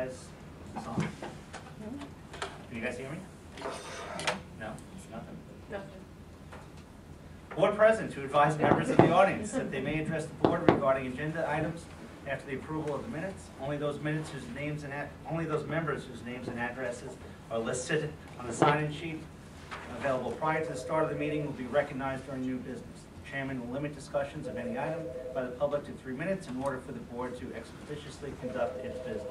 guys on? Can you guys hear me? No? Nothing? Nothing. Board present to advise members of the audience that they may address the board regarding agenda items after the approval of the minutes. Only those members whose names and addresses are listed on the sign-in sheet available prior to the start of the meeting will be recognized during new business. The chairman will limit discussions of any item by the public to 3 minutes in order for the board to expeditiously conduct its business.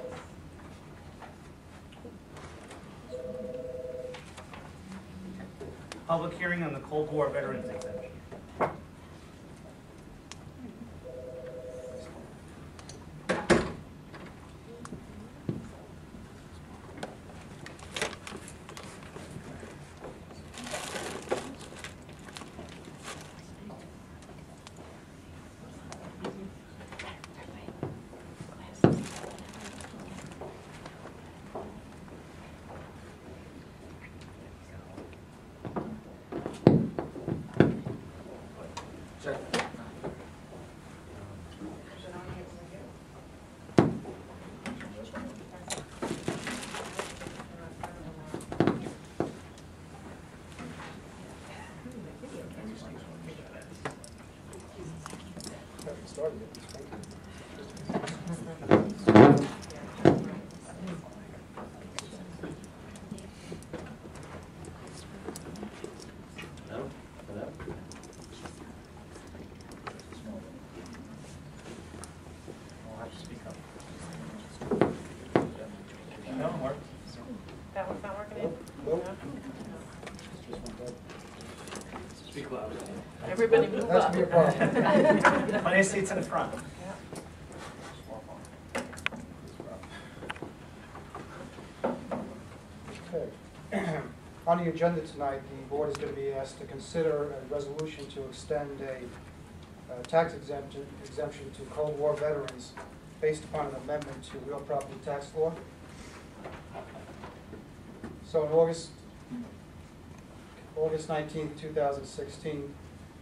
Public hearing on the Cold War Veterans Exemption. That one's not working in? Nope. Speak loud. Everybody move That's up. be a problem. Plenty of seats in the front. Okay. On the agenda tonight, the board is going to be asked to consider a resolution to extend a tax exemption to Cold War veterans based upon an amendment to real property tax law. So in August 19th, 2016,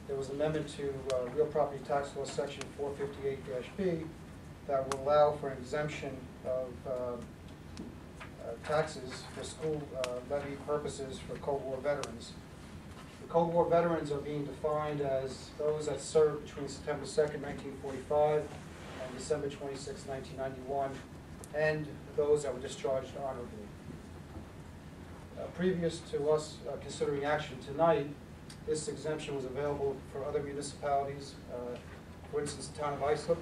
there was an amendment to real property tax law section 458-B that will allow for an exemption of taxes for school levy purposes for Cold War veterans. The Cold War veterans are being defined as those that served between September 2nd, 1945 and December 26, 1991, and those that were discharged honorably. Previous to us considering action tonight, this exemption was available for other municipalities. For instance, the town of Islip,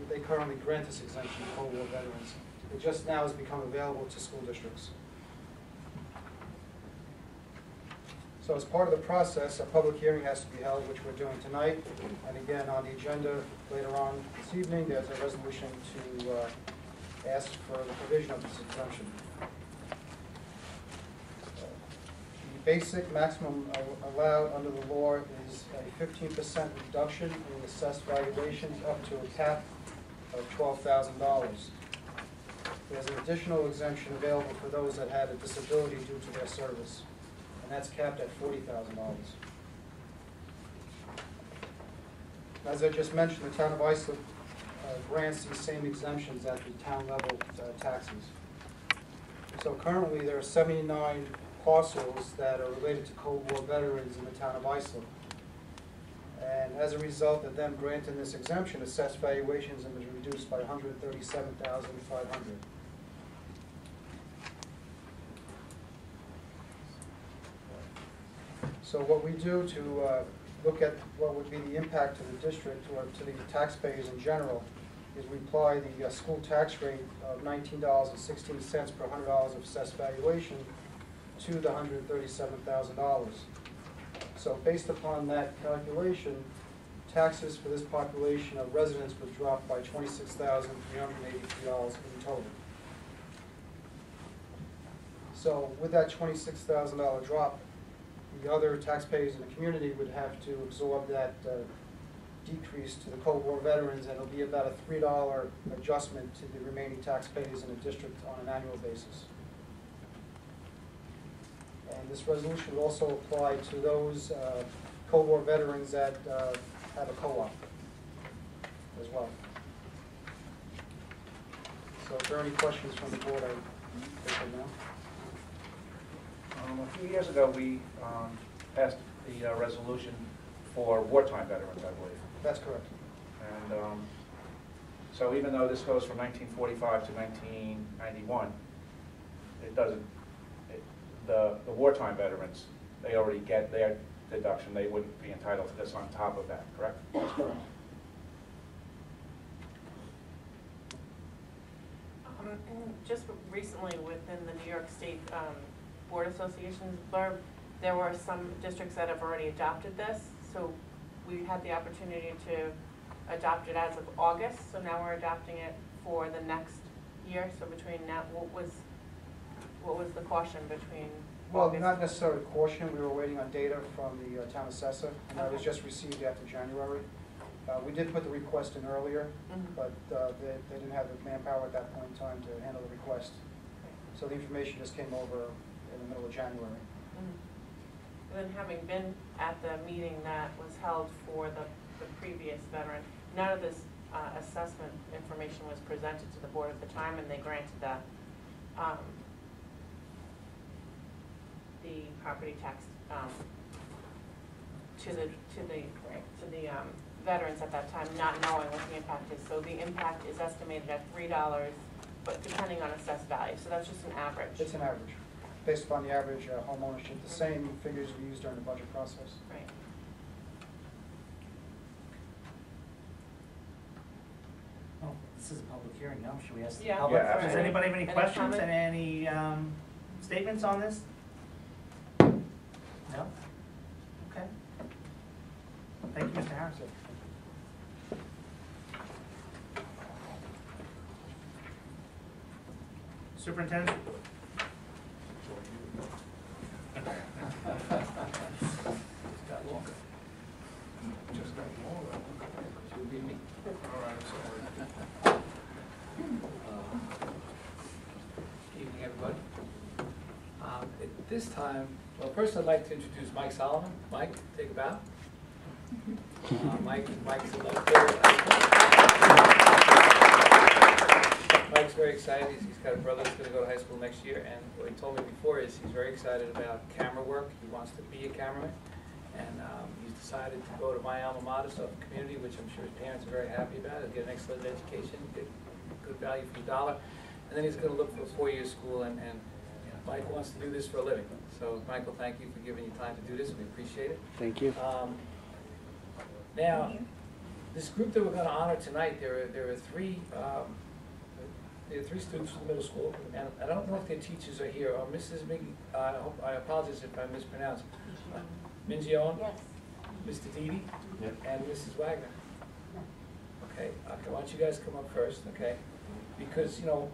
they currently grant this exemption to Cold War veterans. It just now has become available to school districts. So as part of the process, a public hearing has to be held, which we're doing tonight. And again, on the agenda later on this evening, there's a resolution to ask for the provision of this exemption. The basic maximum allowed under the law is a 15% reduction in assessed valuations up to a cap of $12,000. There's an additional exemption available for those that had a disability due to their service, and that's capped at $40,000. As I just mentioned, the town of Islip grants these same exemptions at the town level taxes. So currently there are 79 parcels that are related to Cold War veterans in the town of Islip. And as a result of them granting this exemption, assessed valuations have been reduced by $137,500. So what we do to look at what would be the impact to the district or to the taxpayers in general is we apply the school tax rate of $19.16 per $100 of assessed valuation to the $137,000. So based upon that calculation, taxes for this population of residents would drop by $26,383 in total. So with that $26,000 drop, the other taxpayers in the community would have to absorb that decrease to the Cold War veterans, and it'll be about a $3 adjustment to the remaining taxpayers in the district on an annual basis. And this resolution will also apply to those Cold War veterans that have a co-op as well. So if there are any questions from the board, I take them now. A few years ago, we passed the resolution for wartime veterans, I believe. That's correct. And so even though this goes from 1945 to 1991, it doesn't, the wartime veterans, they already get their deduction. They wouldn't be entitled to this on top of that, correct? That's correct. Just recently within the New York State Board Association's blurb, there were some districts that have already adopted this. So we had the opportunity to adopt it as of August. So now we're adopting it for the next year. So between now, what was the caution between Well, August? not necessarily caution. We were waiting on data from the town assessor, and that was Okay. just received after January. We did put the request in earlier, but they didn't have the manpower at that point in time to handle the request. So the information just came over in the middle of January. And then having been at the meeting that was held for the previous veteran, none of this assessment information was presented to the board at the time, and they granted that the property tax to the veterans at that time, not knowing what the impact is. So the impact is estimated at $3, but depending on assessed value. So that's just an average. It's an average, based upon the average home ownership, the same figures we used during the budget process. Right. Oh, this is a public hearing, no? Should we ask the Yeah. public? Yeah, Does absolutely. anybody have any Any questions comment? and any statements on this? No? Okay. Thank you, Mr. Harrison. Superintendent? Got longer. Just got longer. Should be me. All right, sorry. Evening, everybody. At this time, well, first I'd like to introduce Mike Solomon. Mike, take a bow. Mike's a left Mike's very excited. He's got a brother that's going to go to high school next year, and what he told me before is he's very excited about camera work. He wants to be a cameraman, and he's decided to go to my alma mater, Suffolk Community, which I'm sure his parents are very happy about. He'll get an excellent education, get good value for the dollar, and then he's going to look for a 4-year school, and Mike wants to do this for a living. So, Michael, thank you for giving your time to do this. We appreciate it. Thank you. Now, this group that we're going to honor tonight, there are three students from the middle school, and I don't know if their teachers are here. Or Mrs. I apologize if I mispronounce. Mingione? Yes. Mr. Didi? And Mrs. Wagner. Okay, why don't you guys come up first, okay? Because, you know,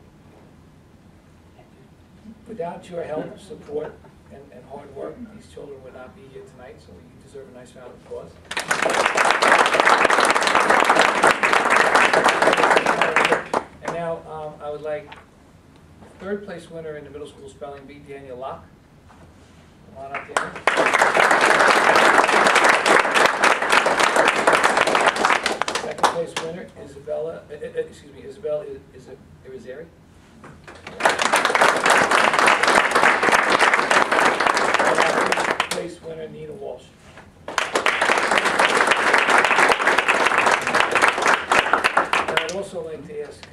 without your help, support, and hard work, these children would not be here tonight, so you deserve a nice round of applause. And now, I would like third place winner in the middle school spelling bee, Daniel Locke. Come on up, Daniel. Second place winner, Isabella Irizarry. Third place winner, Nina Walsh. And I'd also like to ask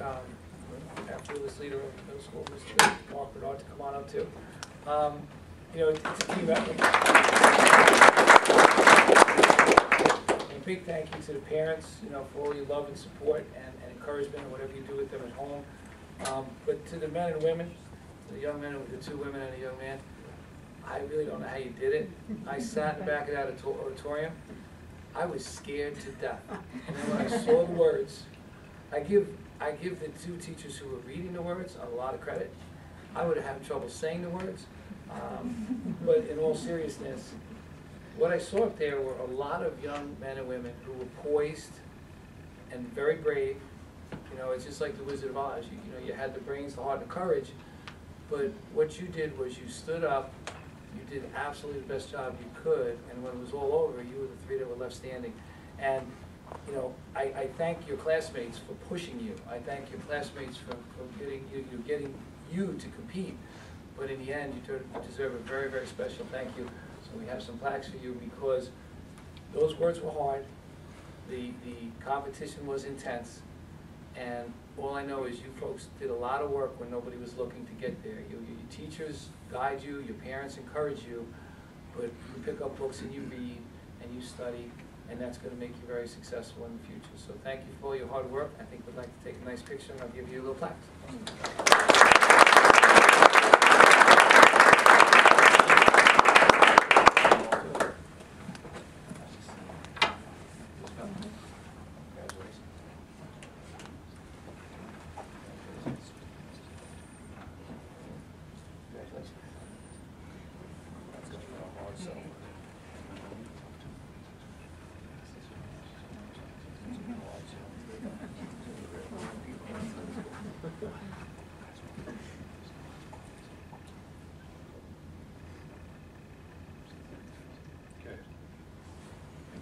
after this leader of the middle school, Mr. Mark Bernard, to come on up too. You know, it's a team effort. And a big thank you to the parents, you know, for all your love and support and encouragement and whatever you do with them at home. But to the men and women, the young men, the 2 women and a young man, I really don't know how you did it. I sat in the back of that auditorium. I was scared to death. And then when I saw the words, I give the 2 teachers who were reading the words a lot of credit. I would have had trouble saying the words. But in all seriousness, what I saw up there were a lot of young men and women who were poised and very brave. You know, it's just like the Wizard of Oz. You know, you had the brains, the heart, and the courage. But what you did was you stood up, you did absolutely the best job you could, and when it was all over, you were the 3 that were left standing. And you know, I thank your classmates for pushing you. I thank your classmates for getting you to compete. But in the end, you deserve a very, very special thank you. So we have some plaques for you because those words were hard. The competition was intense. And all I know is you folks did a lot of work when nobody was looking to get there. Your teachers guide you, your parents encourage you, but you pick up books and you read and you study, and that's going to make you very successful in the future. So thank you for all your hard work. I think we'd like to take a nice picture, and I'll give you a little plaque.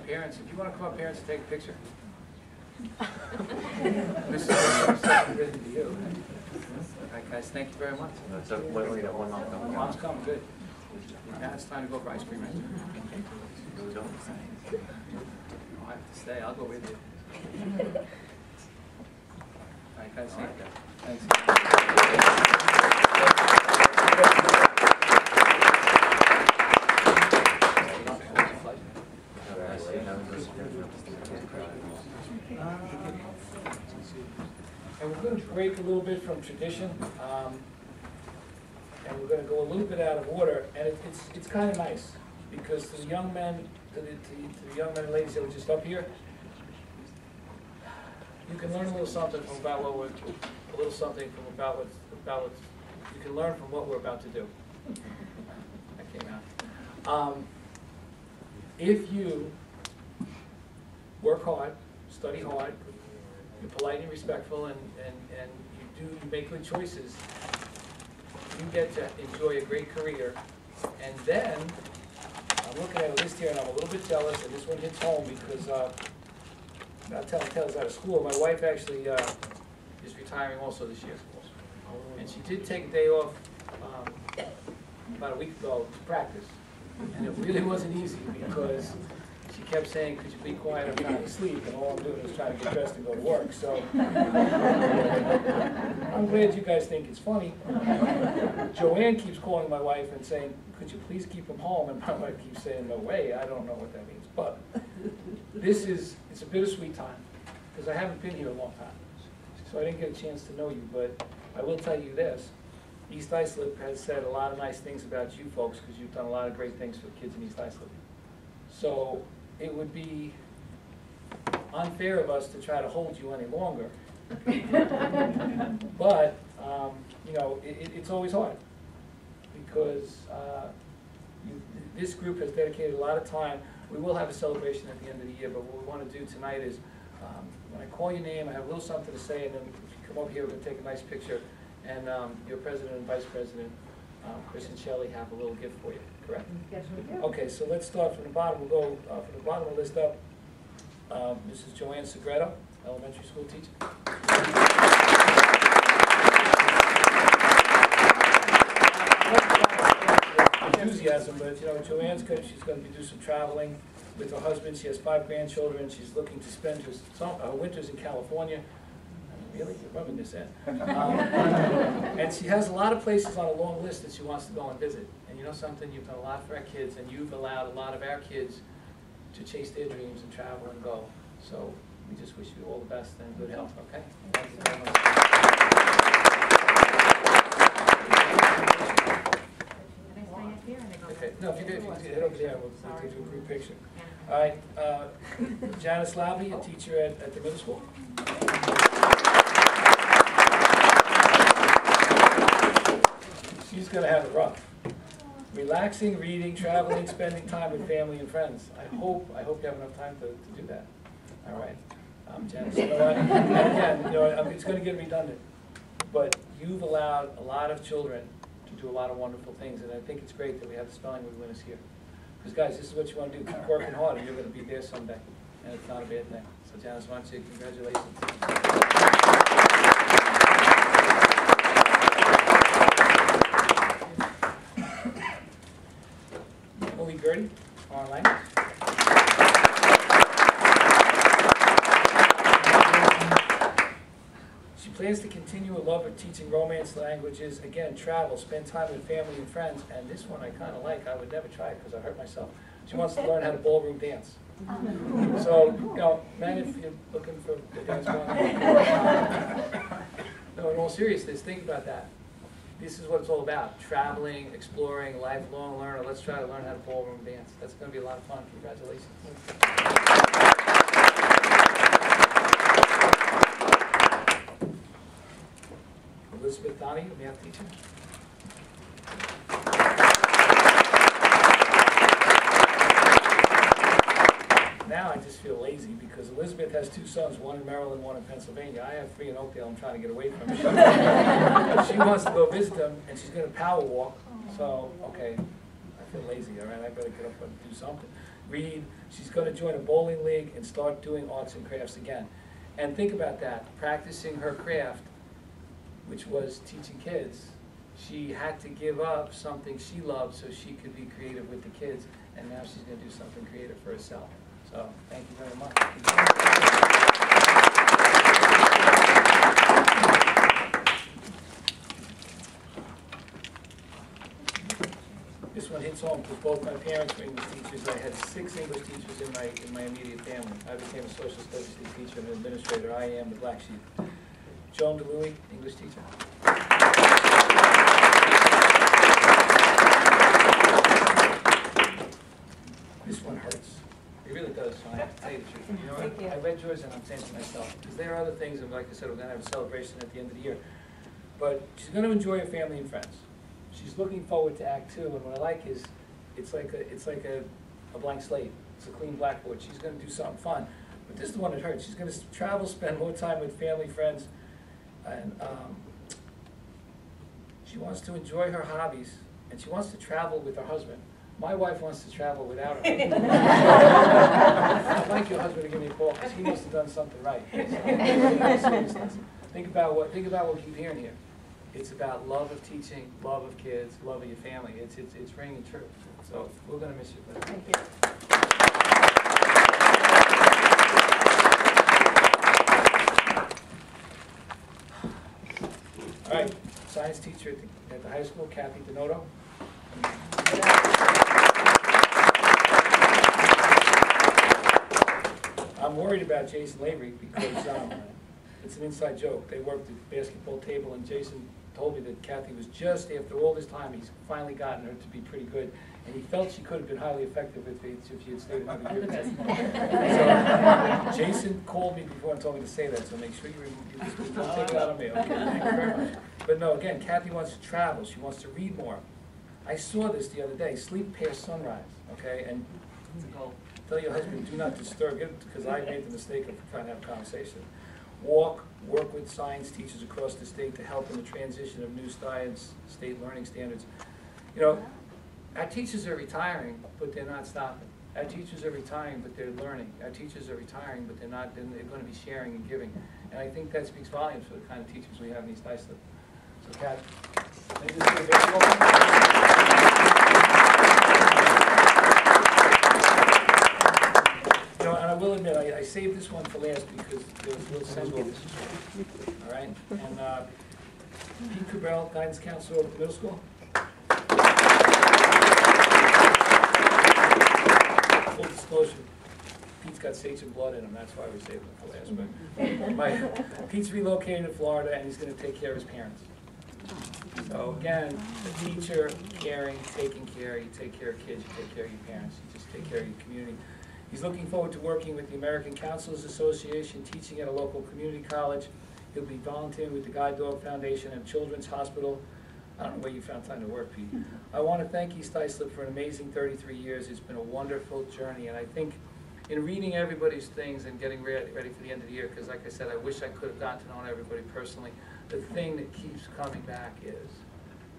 Parents, if you want to come up, parents, and take a picture. This is written to you. All right, guys, thank you very much. So, one mom. Mom's coming, good. Now it's time to go for ice cream, right? Don't. I have to stay, I'll go with you. All right, guys, thank you. Thanks. And we're going to break a little bit from tradition, and we're going to go a little bit out of order. And it's kind of nice because to the young men, to the young men and ladies that were just up here, you can learn a little something from about what we're, a little something from about what you can learn from what we're about to do. That came out. If you work hard, study hard, you're polite and respectful, and you make good choices, you get to enjoy a great career. And then, I'm looking at a list here and I'm a little bit jealous, and this one hits home because, not telling tales out of school, my wife actually is retiring also this year. And she did take a day off about a week ago to practice. And it really wasn't easy because she kept saying, could you be quiet, I'm trying to sleep, and all I'm doing is trying to get dressed and go to work. So I'm glad you guys think it's funny. Joanne keeps calling my wife and saying, could you please keep him home? And my wife keeps saying, no way, I don't know what that means. But it's a bittersweet time because I haven't been here a long time. So I didn't get a chance to know you, but I will tell you this. East Islip has said a lot of nice things about you folks because you've done a lot of great things for kids in East Islip. So it would be unfair of us to try to hold you any longer. But, you know, it's always hard because this group has dedicated a lot of time. We will have a celebration at the end of the year, but what we want to do tonight is when I call your name, I have a little something to say, and then if you come over here, we're going to take a nice picture. And your president and vice president, Chris and Shelley, have a little gift for you, correct? Yes, we do. Okay, so let's start from the bottom. We'll go from the bottom of the list up. Mrs. Joanne Segreto, elementary school teacher. Enthusiasm, but you know, Joanne's she's going to do some traveling with her husband. She has 5 grandchildren. She's looking to spend her winters in California. Really? You're rubbing this in. And she has a lot of places on a long list that she wants to go and visit. And you know something? You've done a lot for our kids, and you've allowed a lot of our kids to chase their dreams and travel and go. So we just wish you all the best and good health, okay? Thank you very much. Okay. No, if you could head over there, we'll do a group picture. All right. Janice Labby, a teacher at the middle school. She's going to have it rough. Relaxing, reading, traveling, spending time with family and friends. I hope you have enough time to do that. All right. Janice, you know what? And again, you know, it's going to get redundant, but you've allowed a lot of children to do a lot of wonderful things, and I think it's great that we have the spelling bee winners here. Because guys, this is what you want to do. Keep working hard, and you're going to be there someday. and it's not a bad thing. So Janice, why don't you, congratulations. Emily Gertie, foreign language. She plans to continue a love of teaching Romance languages, again, travel, spend time with family and friends, and this one I kind of like. I would never try it because I hurt myself. She wants to learn how to ballroom dance. So, you know, man, if you're looking for a dance partner, no, in all seriousness, think about that. This is what it's all about, traveling, exploring, lifelong learner. Let's try to learn how to ballroom dance. That's going to be a lot of fun. Congratulations. Elizabeth Donnie, math teacher. Now I just feel lazy because Elizabeth has 2 sons, one in Maryland, one in Pennsylvania. I have 3 in Oakdale I'm trying to get away from. She wants to go visit them, and she's going to power walk. So, okay, I feel lazy, all right? I better get up and do something. Read. She's going to join a bowling league and start doing arts and crafts again. And think about that, practicing her craft, which was teaching kids. She had to give up something she loved so she could be creative with the kids, and now she's going to do something creative for herself. So, thank you very much. This one hits home because both my parents were English teachers. I had 6 English teachers in my immediate family. I became a social studies teacher and an administrator. I am the black sheep. Joan DeLuey, English teacher. This one hurts. It really does, so I have to tell you the truth. You know, I read yours and I'm saying to myself, because there are other things, and like I said, we're going to have a celebration at the end of the year. But she's going to enjoy her family and friends. She's looking forward to Act 2, and what I like is, it's like a blank slate. It's a clean blackboard. She's going to do something fun. But this is the one that hurts. She's going to travel, spend more time with family, friends, and she wants to enjoy her hobbies, and she wants to travel with her husband. My wife wants to travel without her husband. I'd like your husband to give me a call because he must have done something right. So, think about what we keep hearing here. It's about love of teaching, love of kids, love of your family. It's ringing true. So we're going to miss you. But Thank you. all right, science teacher at the high school, Kathy Denoto. I'm worried about Jason Lavery because it's an inside joke. They worked at the basketball table, and Jason told me that Kathy was just, after all this time, he's finally gotten her to be pretty good. And he felt she could have been highly effective if she had stayed another year. So Jason called me before and told me to say that, so make sure you don't take it out on me. Okay, thank you very much. But no, again, Kathy wants to travel. She wants to read more. I saw this the other day, sleep past sunrise, okay? And tell your husband, do not disturb it, because I made the mistake of trying to have a conversation. Work with science teachers across the state to help in the transition of new science state learning standards. You know, our teachers are retiring, but they're not stopping. Our teachers are retiring, but they're learning. Our teachers are retiring, but they're going to be sharing and giving. And I think that speaks volumes for the kind of teachers we have in East Islip. So, Kat, maybe this is a You know, and I will admit, I saved this one for last because there was a little sensible. All right? And Pete Cabral, guidance counselor at the middle school. Full disclosure, Pete's got Satan blood in him, that's why we saved him for last. But Pete's relocated to Florida, and he's going to take care of his parents. So again, a teacher, caring, taking care. You take care of kids, you take care of your parents, you just take care of your community. He's looking forward to working with the American Counselors Association, teaching at a local community college. He'll be volunteering with the Guide Dog Foundation and Children's Hospital. I don't know where you found time to work, Pete. I want to thank East Islip for an amazing 33 years. It's been a wonderful journey, and I think in reading everybody's things and getting ready for the end of the year, because like I said, I wish I could have gotten to know everybody personally, the thing that keeps coming back is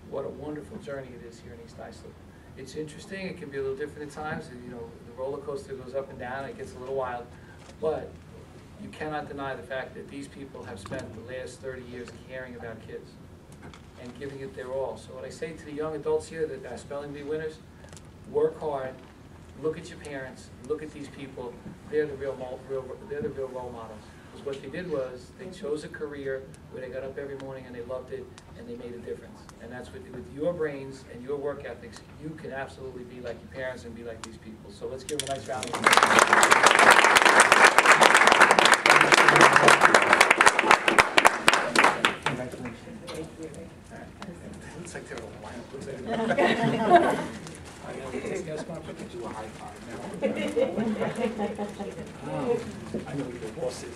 what a wonderful journey it is here in East Islip. It's interesting. It can be a little different at times. You know, the roller coaster goes up and down. It gets a little wild. But you cannot deny the fact that these people have spent the last 30 years caring about kids and giving it their all. So what I say to the young adults here that are spelling bee winners, work hard, look at your parents, look at these people. They're the real role models. Because what they did was they chose a career where they got up every morning and they loved it and they made a difference. And that's what, with your brains and your work ethics, you can absolutely be like your parents and be like these people. So let's give them a nice round of applause. Looks like they're a lineup. Looks like I know, this guy's gonna put you a high five now. I know who your boss is.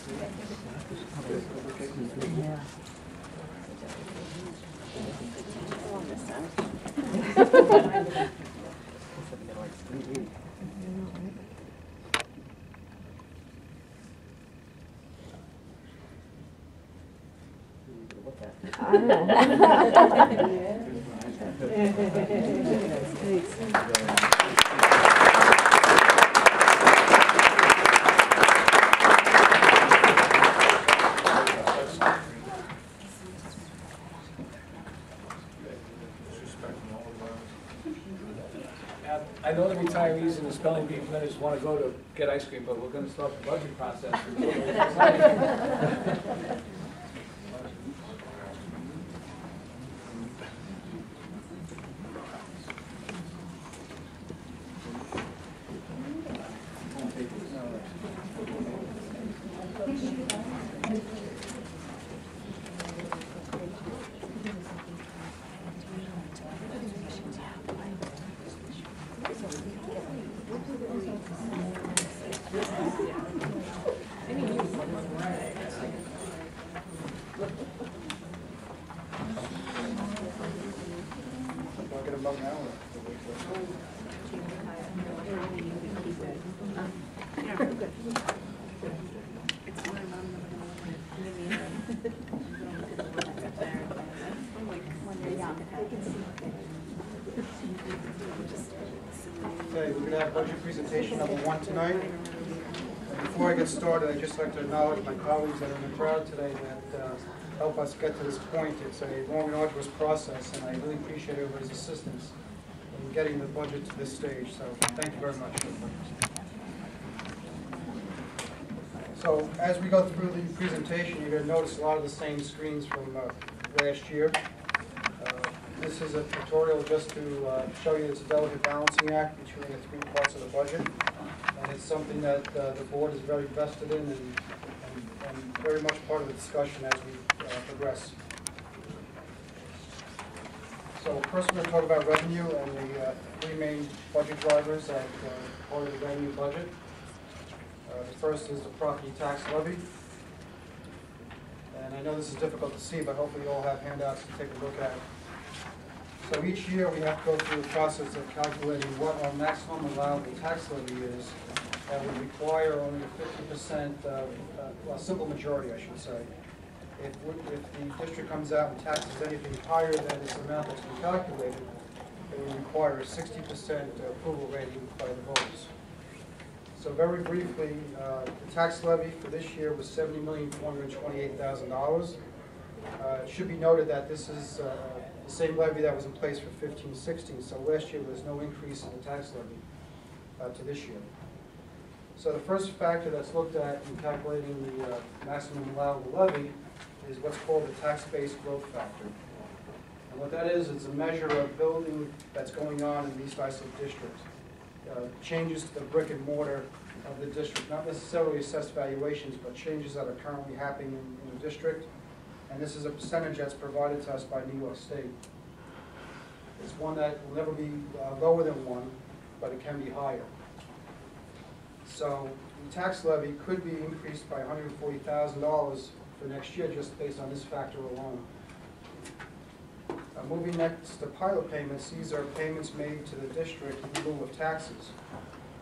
I know the retirees and the spelling bee winners want to go to get ice cream, but we're going to start the budget process. Okay, we're going to have budget presentation number 1 tonight. Before I get started, I'd just like to acknowledge my colleagues that are in the crowd today that help us get to this point. It's a long and arduous process, and I really appreciate everybody's assistance in getting the budget to this stage. So thank you very much. So as we go through the presentation, you're going to notice a lot of the same screens from last year. This is a tutorial just to show you it's a delicate balancing act between the 3 parts of the budget. And it's something that the board is very vested in and very much part of the discussion as we progress. So first we're going to talk about revenue and the 3 main budget drivers that are part of the revenue budget. The first is the property tax levy. And I know this is difficult to see, but hopefully you all have handouts to take a look at. So each year we have to go through the process of calculating what our maximum allowable tax levy is that would require only a 50%, well, simple majority I should say. If the district comes out and taxes anything higher than this amount that's been calculated, it would require a 60% approval rating by the voters. So very briefly, the tax levy for this year was $70,428,000. It should be noted that this is the same levy that was in place for 15-16, so last year there was no increase in the tax levy to this year. So the first factor that's looked at in calculating the maximum allowable levy is what's called the tax-based growth factor. And what that is, it's a measure of building that's going on in the East Islip district. Changes to the brick and mortar of the district, not necessarily assessed valuations, but changes that are currently happening in the district. And this is a percentage that's provided to us by New York State. It's one that will never be lower than 1, but it can be higher. So the tax levy could be increased by $140,000 for next year just based on this factor alone. Moving next to pilot payments, these are payments made to the district in lieu of taxes.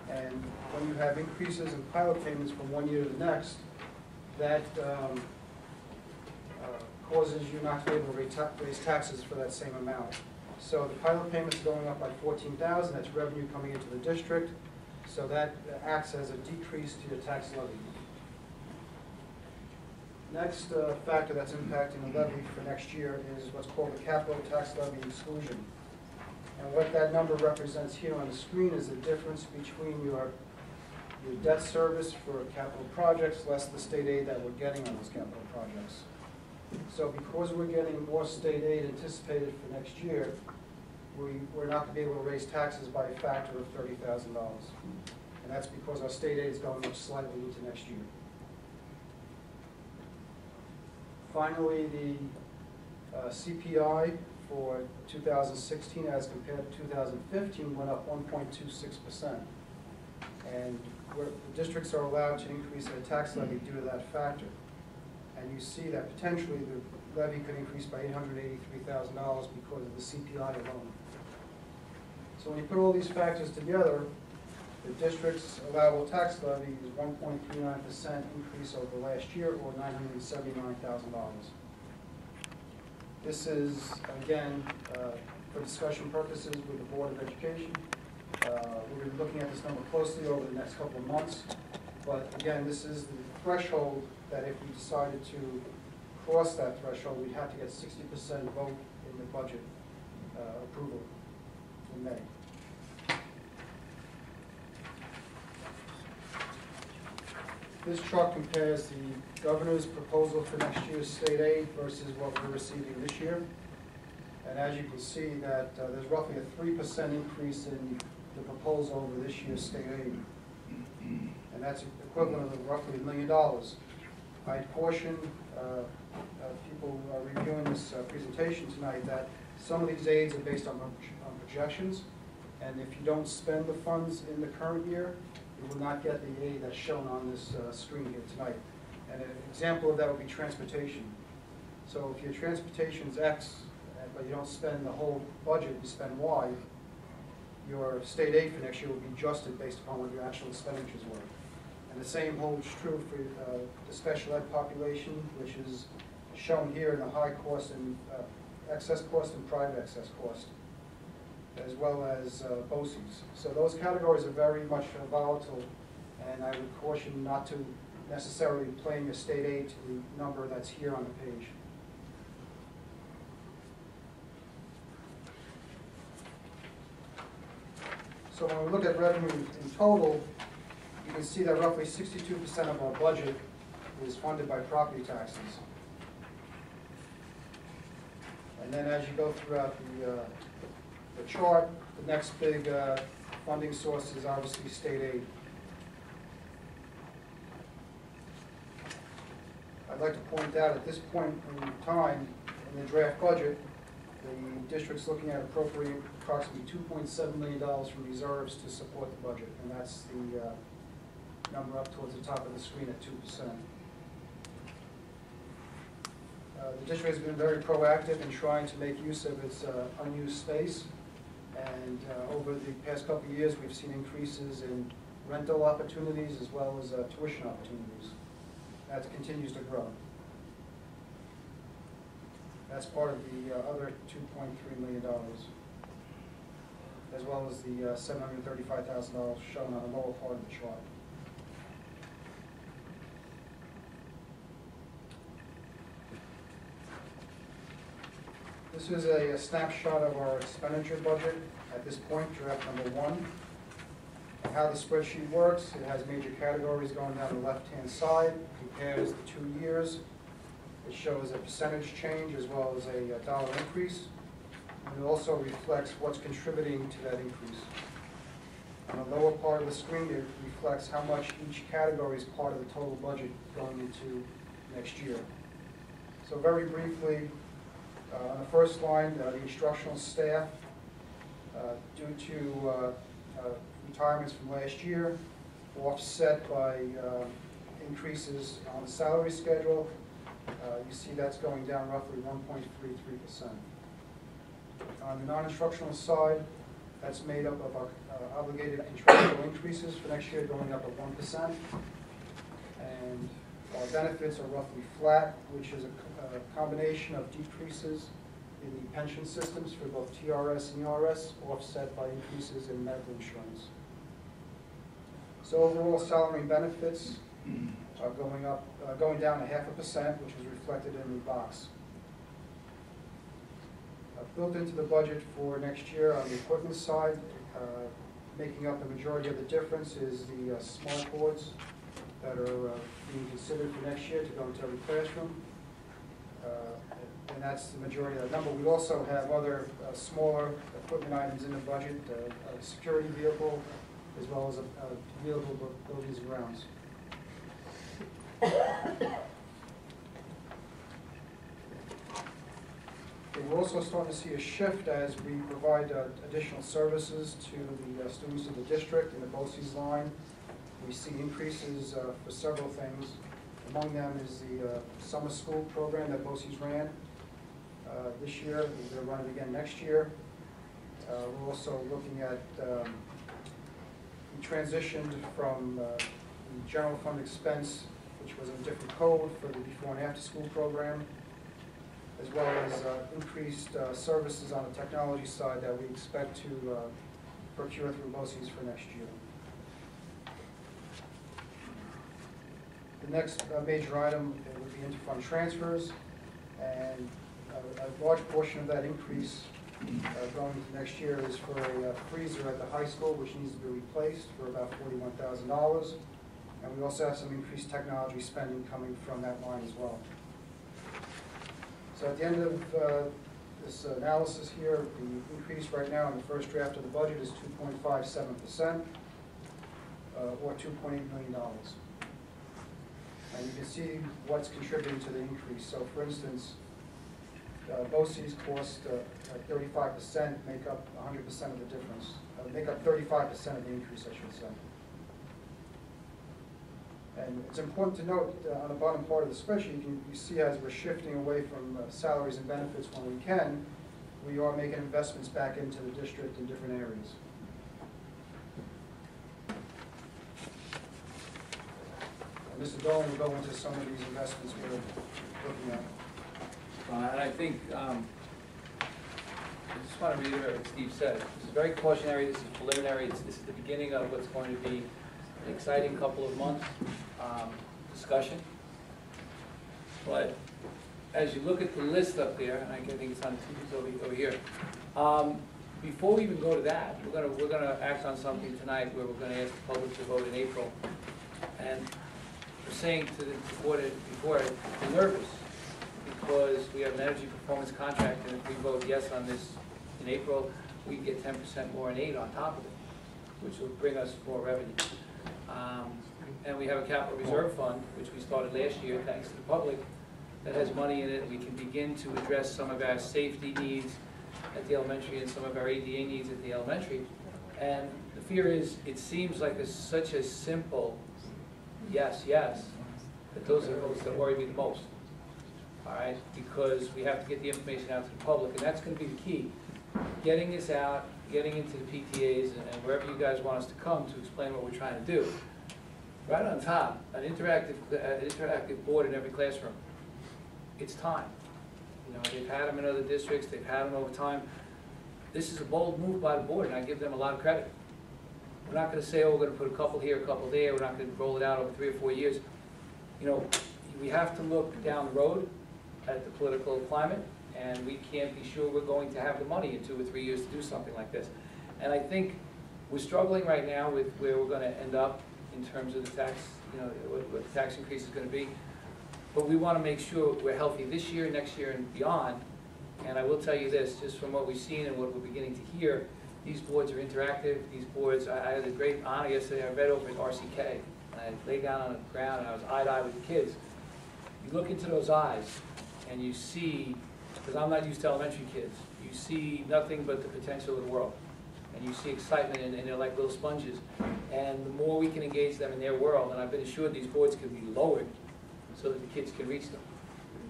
And when you have increases in pilot payments from one year to the next, that causes you not to be able to raise taxes for that same amount. So the pilot payment's going up by $14,000, that's revenue coming into the district, so that acts as a decrease to your tax levy. Next factor that's impacting the levy for next year is what's called the capital tax levy exclusion. And what that number represents here on the screen is the difference between your debt service for capital projects less the state aid that we're getting on those capital projects. So because we're getting more state aid anticipated for next year, we're not going to be able to raise taxes by a factor of $30,000. And that's because our state aid is going up slightly into next year. Finally, the CPI for 2016 as compared to 2015 went up 1.26%. And the districts are allowed to increase their tax levy due to that factor. And you see that potentially the levy could increase by $883,000 because of the CPI alone. So when you put all these factors together, the district's allowable tax levy is 1.39% increase over last year, or $979,000. This is, again, for discussion purposes with the Board of Education. We're going to be looking at this number closely over the next couple of months. But again, this is the threshold that if we decided to cross that threshold, we'd have to get 60% vote in the budget approval in May. This chart compares the governor's proposal for next year's state aid versus what we're receiving this year. And as you can see that there's roughly a 3% increase in the proposal over this year's state aid. And that's equivalent of roughly $1 million. I'd caution people who are reviewing this presentation tonight that some of these aids are based on projections. And if you don't spend the funds in the current year, you will not get the aid that's shown on this screen here tonight. And an example of that would be transportation. So if your transportation is X, but you don't spend the whole budget, you spend Y, your state aid for next year will be adjusted based upon what your actual expenditures were. And the same holds true for the special ed population, which is shown here in the high cost and excess cost and private excess cost, as well as BOCES. So those categories are very much volatile, and I would caution not to necessarily plan your state aid to the number that's here on the page. So when we look at revenue in total, you can see that roughly 62% of our budget is funded by property taxes. And then as you go throughout the chart, the next big funding source is obviously state aid. I'd like to point out at this point in time in the draft budget, the district's looking at appropriating approximately $2.7 million from reserves to support the budget, and that's the number up towards the top of the screen at 2%. The district has been very proactive in trying to make use of its unused space, and over the past couple of years we've seen increases in rental opportunities as well as tuition opportunities. That continues to grow. That's part of the other $2.3 million, as well as the $735,000 shown on the lower part of the chart. This is a snapshot of our expenditure budget at this point, draft number 1. And how the spreadsheet works, it has major categories going down the left-hand side, compares the 2 years. It shows a percentage change as well as a dollar increase. And it also reflects what's contributing to that increase. On the lower part of the screen, it reflects how much each category is part of the total budget going into next year. So very briefly, on the first line, the instructional staff, due to retirements from last year, offset by increases on the salary schedule. You see that's going down roughly 1.33%. On the non-instructional side, that's made up of our obligated contractual increases for next year going up at 1%. And our benefits are roughly flat, which is a combination of decreases in the pension systems for both TRS and ERS, offset by increases in medical insurance. So overall salary and benefits going down 0.5%, which is reflected in the box. Built into the budget for next year on the equipment side, making up the majority of the difference is the smart boards that are being considered for next year to go into every classroom. And that's the majority of that number. We also have other smaller equipment items in the budget, a security vehicle, as well as a vehicle buildings and grounds. We're also starting to see a shift as we provide additional services to the students of the district in the BOCES line. We see increases for several things. Among them is the summer school program that BOCES ran this year. We're going to run it again next year. We're also looking at, we transitioned from the general fund expense, which was a different code for the before and after school program, as well as increased services on the technology side that we expect to procure through BOCES for next year. The next major item would be interfund transfers, and a large portion of that increase going into next year is for a freezer at the high school, which needs to be replaced for about $41,000. And we also have some increased technology spending coming from that line as well. So at the end of this analysis here, the increase right now in the first draft of the budget is 2.57%, or $2.8 million. And you can see what's contributing to the increase. So for instance, BOCES cost 35% make up 100% of the difference, make up 35% of the increase, I should say. And it's important to note on the bottom part of the spreadsheet, you see as we're shifting away from salaries and benefits when we can, we are making investments back into the district in different areas. And Mr. Dolan will go into some of these investments we're looking at. And I think, I just want to reiterate what Steve said. This is very cautionary, this is preliminary, this is the beginning of what's going to be an exciting couple of months discussion. But as you look at the list up there, and I think it's on over here, before we even go to that, we're gonna act on something tonight where we're gonna ask the public to vote in April. And we're saying to the board before, we're nervous because we have an energy performance contract, and if we vote yes on this in April, we can get 10% more in aid on top of it, which will bring us more revenue. And we have a capital reserve fund, which we started last year, thanks to the public, that has money in it. We can begin to address some of our safety needs at the elementary and some of our ADA needs at the elementary. And the fear is, it seems like such a simple yes, that those are those that worry me the most. All right, because we have to get the information out to the public, and that's going to be the key. Getting this out, getting into the PTAs, and wherever you guys want us to come to explain what we're trying to do. Right on top, an interactive board in every classroom. It's time. You know, they've had them in other districts, they've had them over time. This is a bold move by the board, and I give them a lot of credit. We're not going to say, oh, we're going to put a couple here, a couple there. We're not going to roll it out over 3 or 4 years. You know, we have to look down the road at the political climate, and we can't be sure we're going to have the money in 2 or 3 years to do something like this. And I think we're struggling right now with where we're going to end up in terms of the tax, you know, what the tax increase is going to be. But we want to make sure we're healthy this year, next year, and beyond. And I will tell you this, just from what we've seen and what we're beginning to hear, these boards are interactive. These boards, I had a great honor yesterday. I read over at RCK, and I lay down on the ground, and I was eye to eye with the kids. You look into those eyes, and you see, because I'm not used to elementary kids, you see nothing but the potential of the world. And you see excitement, and they're like little sponges. And the more we can engage them in their world, and I've been assured these boards can be lowered so that the kids can reach them.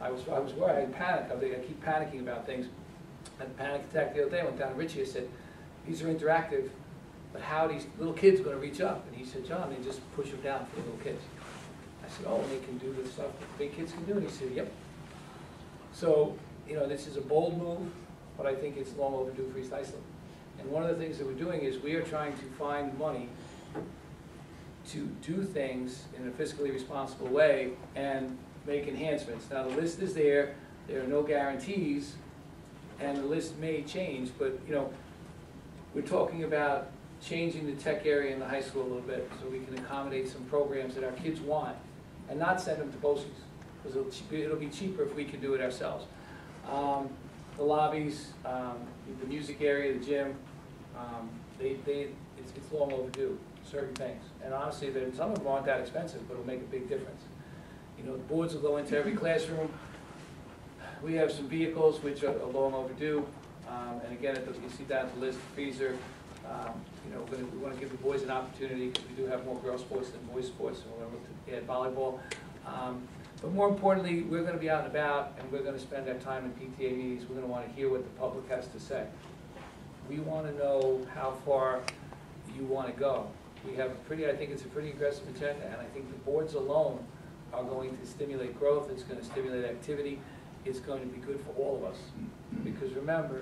I was worried, I panicked. I keep panicking about things. I had a panic attack the other day. I went down to Richie, I said, these are interactive, but how are these little kids going to reach up? And he said, John, they just push them down for the little kids. I said, oh, and they can do the stuff that the big kids can do? And he said, yep. So, you know, this is a bold move, but I think it's long overdue for East Islip. And one of the things that we're doing is we are trying to find money to do things in a fiscally responsible way and make enhancements. Now, the list is there are no guarantees, and the list may change, but, you know, we're talking about changing the tech area in the high school a little bit so we can accommodate some programs that our kids want and not send them to BOCES, because it'll be cheaper if we can do it ourselves. The lobbies, the music area, the gym, it's long overdue, certain things. And honestly, some of them aren't that expensive, but it'll make a big difference. You know, the boards will go into every classroom. We have some vehicles which are long overdue. And again, you see down the list, freezer. You know, we want to give the boys an opportunity because we do have more girls sports than boys sports, so we're going to look to add volleyball. But more importantly, we're going to be out and about, and we're going to spend our time in PTA meetings. We're going to want to hear what the public has to say. We want to know how far you want to go. We have I think it's a pretty aggressive agenda, and I think the boards alone are going to stimulate growth. It's going to stimulate activity. It's going to be good for all of us. Because remember,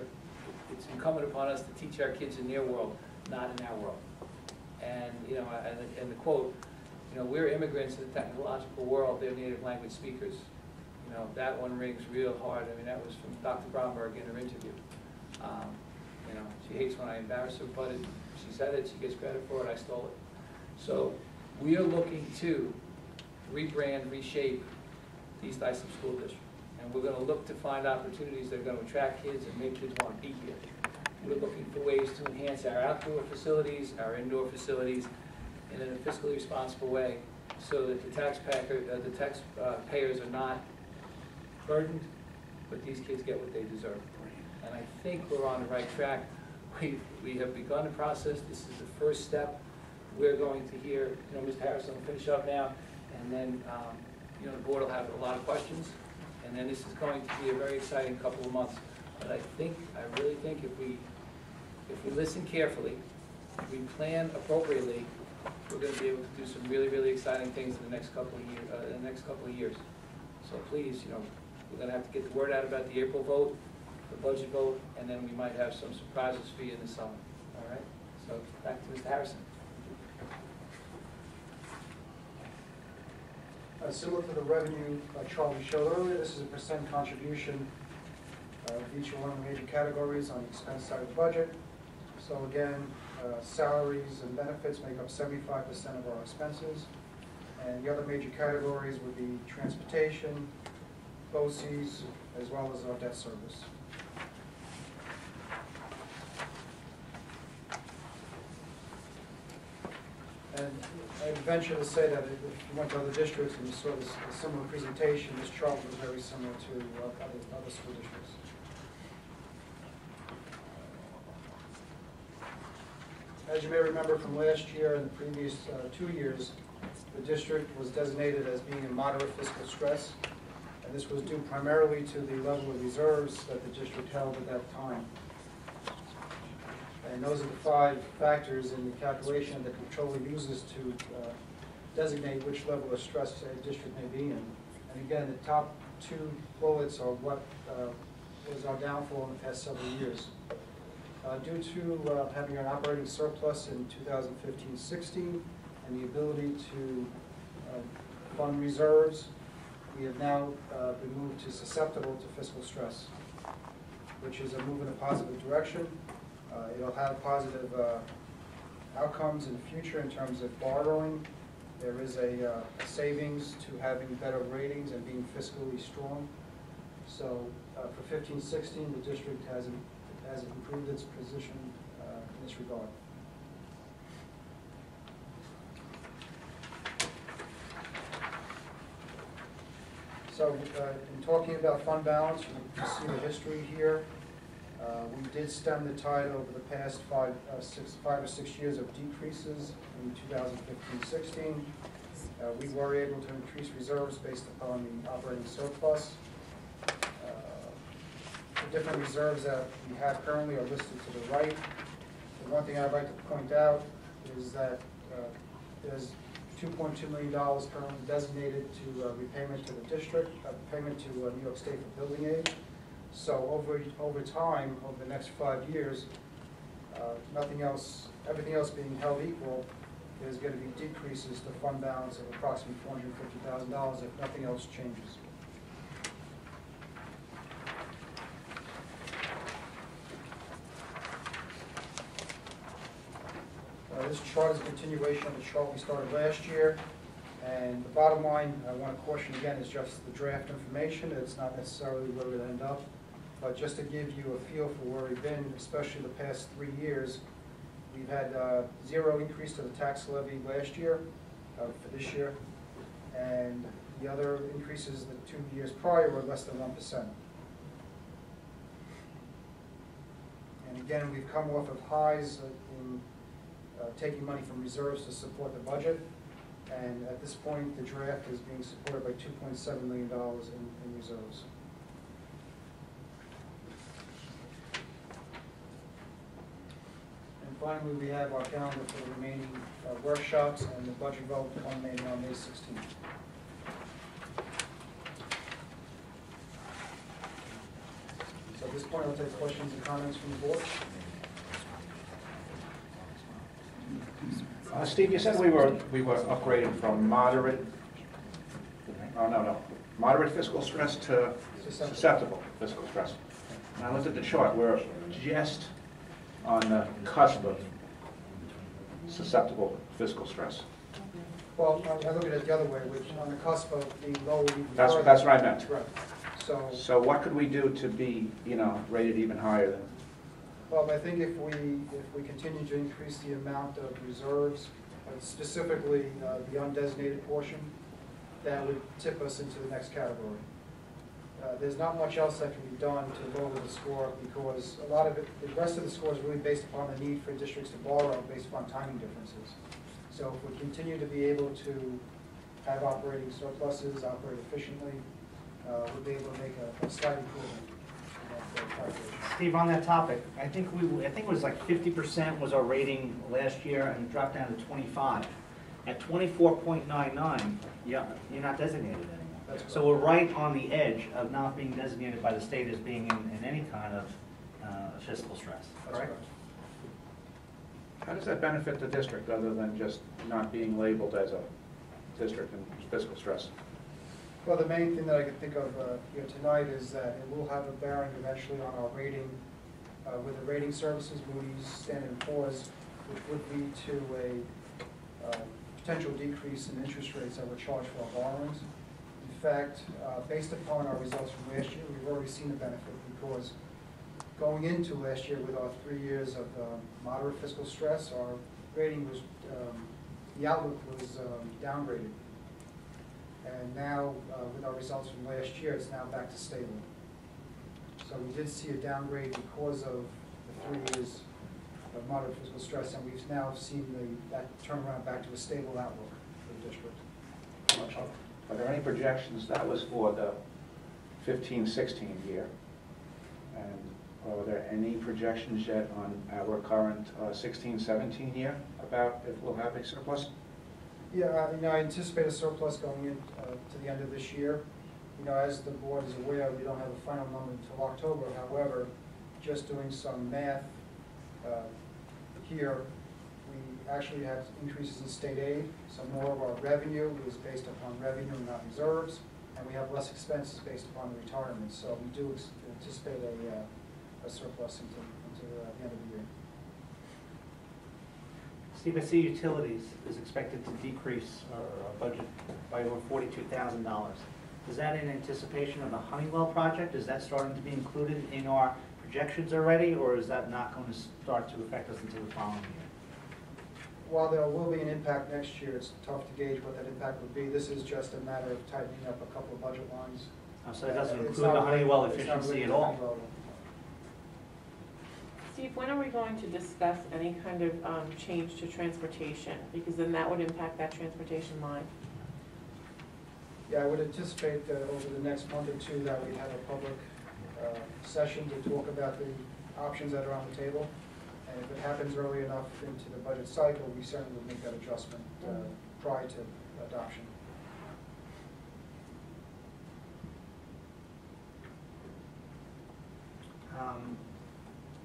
it's incumbent upon us to teach our kids in their world, not in our world. And, you know, and the quote, you know, we're immigrants in the technological world, they're native language speakers. You know, that one rings real hard. I mean, that was from Dr. Bromberg in her interview. You know, she hates when I embarrass her, but she said it, she gets credit for it, I stole it. So we are looking to rebrand, reshape the East Islip School District. And we're going to look to find opportunities that are going to attract kids and make kids want to be here. We're looking for ways to enhance our outdoor facilities, our indoor facilities, in a fiscally responsible way, so that the taxpayers are not burdened, but these kids get what they deserve. And I think we're on the right track. We have begun the process. This is the first step. We're going to hear, you know, Mr. Harrison will finish up now, and then, you know, the board will have a lot of questions. And then this is going to be a very exciting couple of months. But I really think if we listen carefully, if we plan appropriately, we're going to be able to do some really, really exciting things in the next couple of years. So please, you know, we're going to have to get the word out about the April vote, the budget vote, and then we might have some surprises for you in the summer. All right? So back to Mr. Harrison. Similar to the revenue Charlie showed earlier, this is a percent contribution of each one of the major categories on the expense side of the budget. So again, salaries and benefits make up 75% of our expenses. And the other major categories would be transportation, BOCES, as well as our debt service. And I'd venture to say that if you went to other districts and you saw a similar presentation, this chart was very similar to other school districts. As you may remember from last year and the previous 2 years, the district was designated as being in moderate fiscal stress, and this was due primarily to the level of reserves that the district held at that time. And those are the 5 factors in the calculation that the controller uses to designate which level of stress a district may be in. And again, the top 2 bullets are what was our downfall in the past several years. Due to having an operating surplus in 2015-16 and the ability to fund reserves, we have now been moved to susceptible to fiscal stress, which is a move in a positive direction. It'll have positive outcomes in the future in terms of borrowing. There is a savings to having better ratings and being fiscally strong. So for 15-16, the district has improved its position in this regard. So in talking about fund balance, you see the history here. We did stem the tide over the past 5 or 6 years of decreases in 2015-16. We were able to increase reserves based upon the operating surplus. The different reserves that we have currently are listed to the right. The one thing I'd like to point out is that there's $2.2 million currently designated to repayment to the district, payment to New York State for building aid. So over time, over the next 5 years, everything else being held equal, there's going to be decreases to fund balance of approximately $450,000 if nothing else changes. This chart is a continuation of the chart we started last year, and the bottom line, I want to caution again, is just the draft information. It's not necessarily where we'll end up, but just to give you a feel for where we've been, especially the past 3 years, we've had 0 increase to the tax levy last year, for this year, and the other increases the 2 years prior were less than 1%. And again, we've come off of highs in taking money from reserves to support the budget, and at this point, the draft is being supported by $2.7 million in reserves. And finally, we have our calendar for the remaining workshops and the budget vote culminating on May 16th. So at this point, I'll take questions and comments from the board. Steve, you said we were upgraded from moderate, moderate fiscal stress to susceptible fiscal stress. And I looked at the chart, we're just on the cusp of susceptible fiscal stress. Well, I look at it the other way, which on the cusp of being low even That's further. what I meant. Right. So what could we do to be, rated even higher than? Well, I think if we continue to increase the amount of reserves, specifically the undesignated portion, that would tip us into the next category. There's not much else that can be done to lower the score because a lot of it, the rest of the score is really based upon the need for districts to borrow based upon timing differences. So if we continue to be able to have operating surpluses, operate efficiently, we'll be able to make a slight improvement in that calculation. Steve, on that topic, I think it was like 50% was our rating last year and it dropped down to 25. At 24.99, you're not designated anymore. So we're right on the edge of not being designated by the state as being in any kind of fiscal stress, correct? How does that benefit the district other than just not being labeled as a district in fiscal stress? Well, the main thing that I can think of here tonight is that it will have a bearing eventually on our rating with the rating services, Moody's, Standard & Poor's, which would lead to a potential decrease in interest rates that were charged for our borrowings. In fact, based upon our results from last year, we've already seen the benefit because going into last year with our 3 years of moderate fiscal stress, our rating was, the outlook was downgraded. And now, with our results from last year, it's now back to stable. So we did see a downgrade because of the 3 years of moderate fiscal stress, and we've now seen that turnaround back to a stable outlook for the district. Are there any projections, that was for the 15-16 year, and are there any projections yet on our current 16-17 year about if we'll have a surplus? Yeah, I anticipate a surplus going in to the end of this year. As the board is aware, we don't have a final number until October. However, just doing some math here, we actually have increases in state aid. So more of our revenue is based upon revenue and not reserves, and we have less expenses based upon the retirement. So we do anticipate a surplus into the end of the year. Steve, I see utilities is expected to decrease our budget by over $42,000. Is that in anticipation of the Honeywell project? Is that starting to be included in our projections already, or is that not going to start to affect us until the following year? While there will be an impact next year, it's tough to gauge what that impact would be. This is just a matter of tightening up a couple of budget lines. So it doesn't It's include not the really- Honeywell it's not efficiency really at all? Honeywell. Steve, when are we going to discuss any kind of change to transportation? Because then that would impact that transportation line. Yeah, I would anticipate that over the next month or two that we'd have a public session to talk about the options that are on the table. And if it happens early enough into the budget cycle, we certainly would make that adjustment prior to adoption.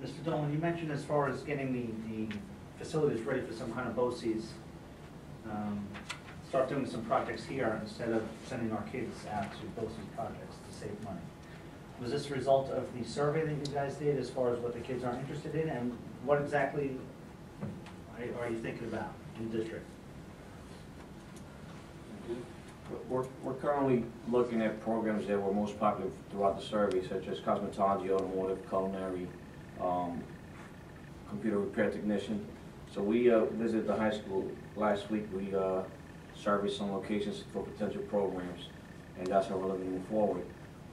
Mr. Dolan, you mentioned as far as getting the facilities ready for some kind of BOCES start doing some projects here instead of sending our kids out to BOCES projects to save money. Was this a result of the survey that you guys did as far as what the kids are interested in, and what exactly are you thinking about in the district? We're currently looking at programs that were most popular throughout the survey, such as cosmetology, automotive, culinary, computer repair technician. So we visited the high school last week. We surveyed some locations for potential programs, and that's how we're looking to move forward.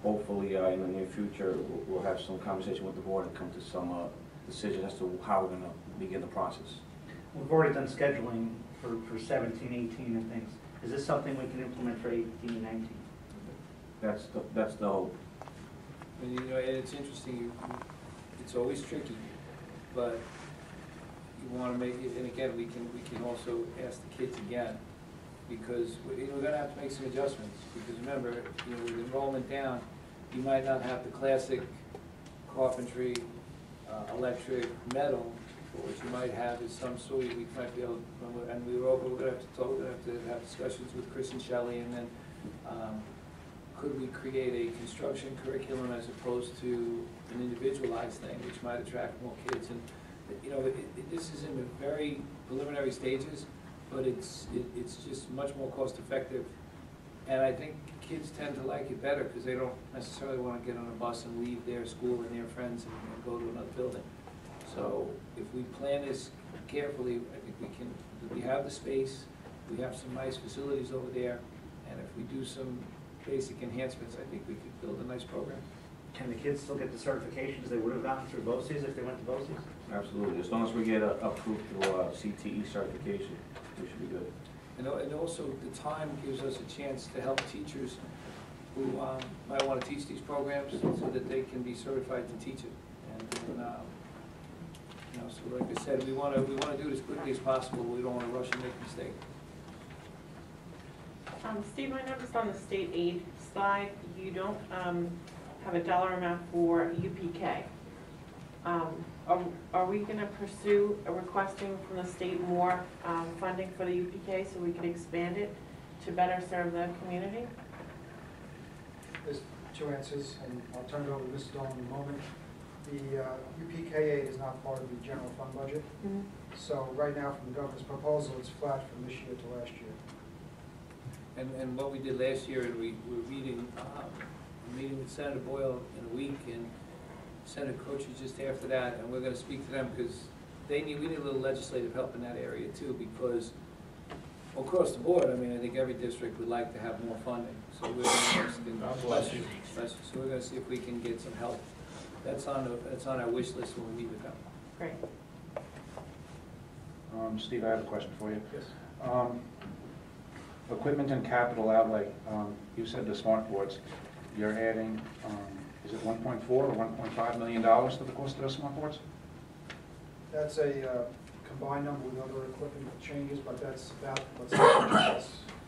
Hopefully, in the near future, we'll have some conversation with the board and come to some decision as to how we're going to begin the process. We've already done scheduling for 17, 18 and things. Is this something we can implement for 18 and 19? That's the hope. And you know, and it's interesting, it's always tricky, but you want to make it, and again, we can also ask the kids again, because we're going to have to make some adjustments, because remember, you know, with enrollment down, you might not have the classic carpentry, electric, metal, but what you might have is some sort of, we might be able, and we're going to have to have discussions with Chris and Shelley, and then could we create a construction curriculum as opposed to an individualized thing, which might attract more kids? And you know, this is in the very preliminary stages, but it's just much more cost effective, and I think kids tend to like it better because they don't necessarily want to get on a bus and leave their school and their friends and go to another building. So if we plan this carefully, I think we have the space, we have some nice facilities over there, and if we do some basic enhancements, I think we could build a nice program. Can the kids still get the certifications they would have gotten through BOCES if they went to BOCES? Absolutely. As long as we get approved through CTE certification, we should be good. And also, the time gives us a chance to help teachers who might want to teach these programs so that they can be certified to teach it. And you know, so like I said, we want to do it as quickly as possible. We don't want to rush and make mistakes. Steve, I noticed on the state aid slide, you don't have a dollar amount for UPK. Are we going to pursue requesting from the state more funding for the UPK so we can expand it to better serve the community? There's two answers, and I'll turn it over to Mr. Dolan in a moment. The UPK aid is not part of the general fund budget. Mm-hmm. So right now, from the governor's proposal, it's flat from this year to last year. And what we did last year, and we're meeting with Senator Boyle in a week, and Senator Croce just after that, and we're going to speak to them because we need a little legislative help in that area too, because across the board, I mean, I think every district would like to have more funding. So we're going so we're going to see if we can get some help. That's on our wish list when we meet with them. Great. Steve, I have a question for you. Yes. Equipment and capital outlay, you said the smart boards, you're adding, is it 1.4 or 1.5 million dollars to the cost of those smart boards? That's a combined number with other equipment changes, but that's about what's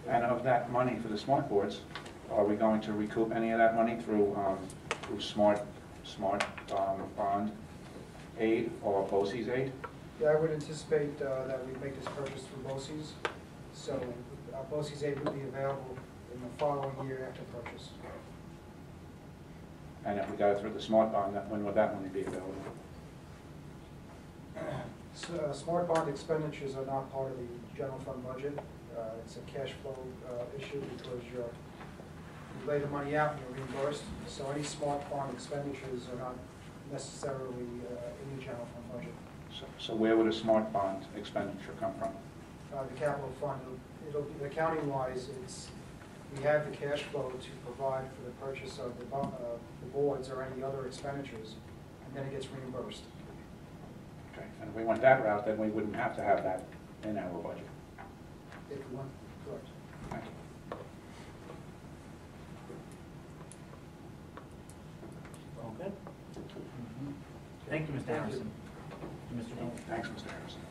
And of that money for the smart boards, are we going to recoup any of that money through smart bond aid or BOCES aid? Yeah, I would anticipate that we make this purchase through BOCES. So BOCES aid would be available in the following year after purchase. And if we got it through the smart bond, when would that money be available? So, smart bond expenditures are not part of the general fund budget. It's a cash flow issue because you lay the money out and you're reimbursed. So any smart bond expenditures are not necessarily in the general fund budget. So where would a smart bond expenditure come from? The capital fund, accounting wise, we have the cash flow to provide for the purchase of the boards or any other expenditures, and then it gets reimbursed. Okay, and if we went that route, then we wouldn't have to have that in our budget. If we want, correct. Thank you. All good? Thank you, Mr. Harrison. Mr. Dolan. Thanks, Mr. Harrison.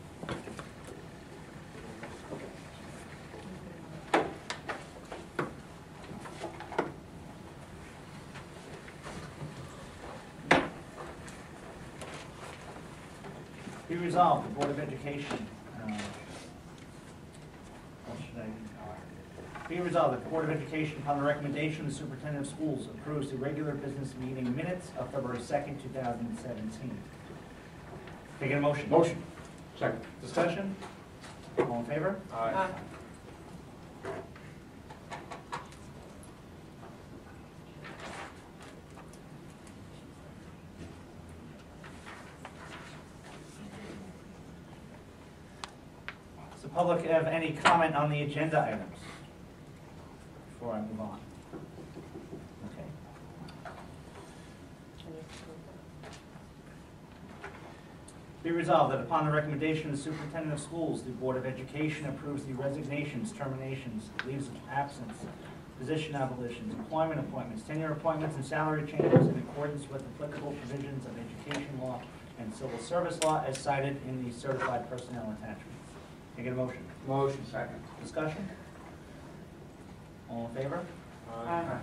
Be resolved, the Board of Education Be resolved that the Board of Education, upon the recommendation of the Superintendent of Schools, approves the regular business meeting minutes of February 2nd, 2017. Can I get a motion? Motion. Second. Discussion? All in favor? Aye. Does the public have any comment on the agenda items before I move on? Okay. Be resolved that upon the recommendation of the Superintendent of Schools, the Board of Education approves the resignations, terminations, leaves of absence, position abolitions, employment appointments, tenure appointments, and salary changes in accordance with applicable provisions of education law and civil service law as cited in the certified personnel attachments. Can I get a motion? Motion. Second. Discussion? All in favor? Aye.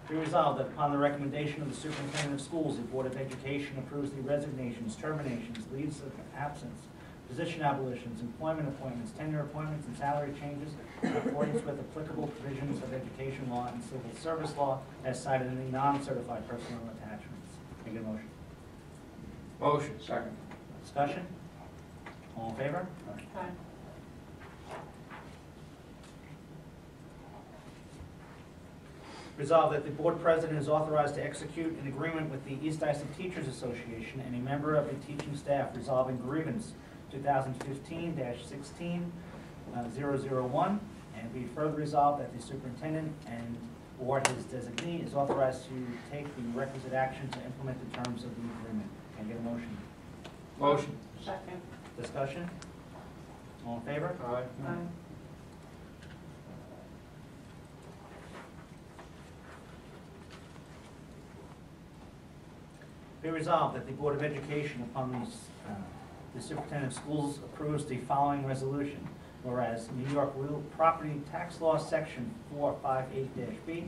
Be resolved that upon the recommendation of the Superintendent of Schools, the Board of Education approves the resignations, terminations, leaves of absence, position abolitions, employment appointments, tenure appointments, and salary changes in accordance with applicable provisions of education law and civil service law as cited in the non-certified personnel attachments. Can I get a motion? Motion. Second. Discussion? All in favor? Aye. Resolved that the Board President is authorized to execute an agreement with the East Islip Teachers Association and a member of the teaching staff resolving grievance 2015-16-001, and be further resolved that the superintendent and or his designee is authorized to take the requisite action to implement the terms of the agreement. Can I get a motion? Motion. Second. Discussion? All in favor? Aye. Aye. Be resolved that the Board of Education, upon the Superintendent of Schools approves the following resolution. Whereas New York Real Property Tax Law, Section 458-B,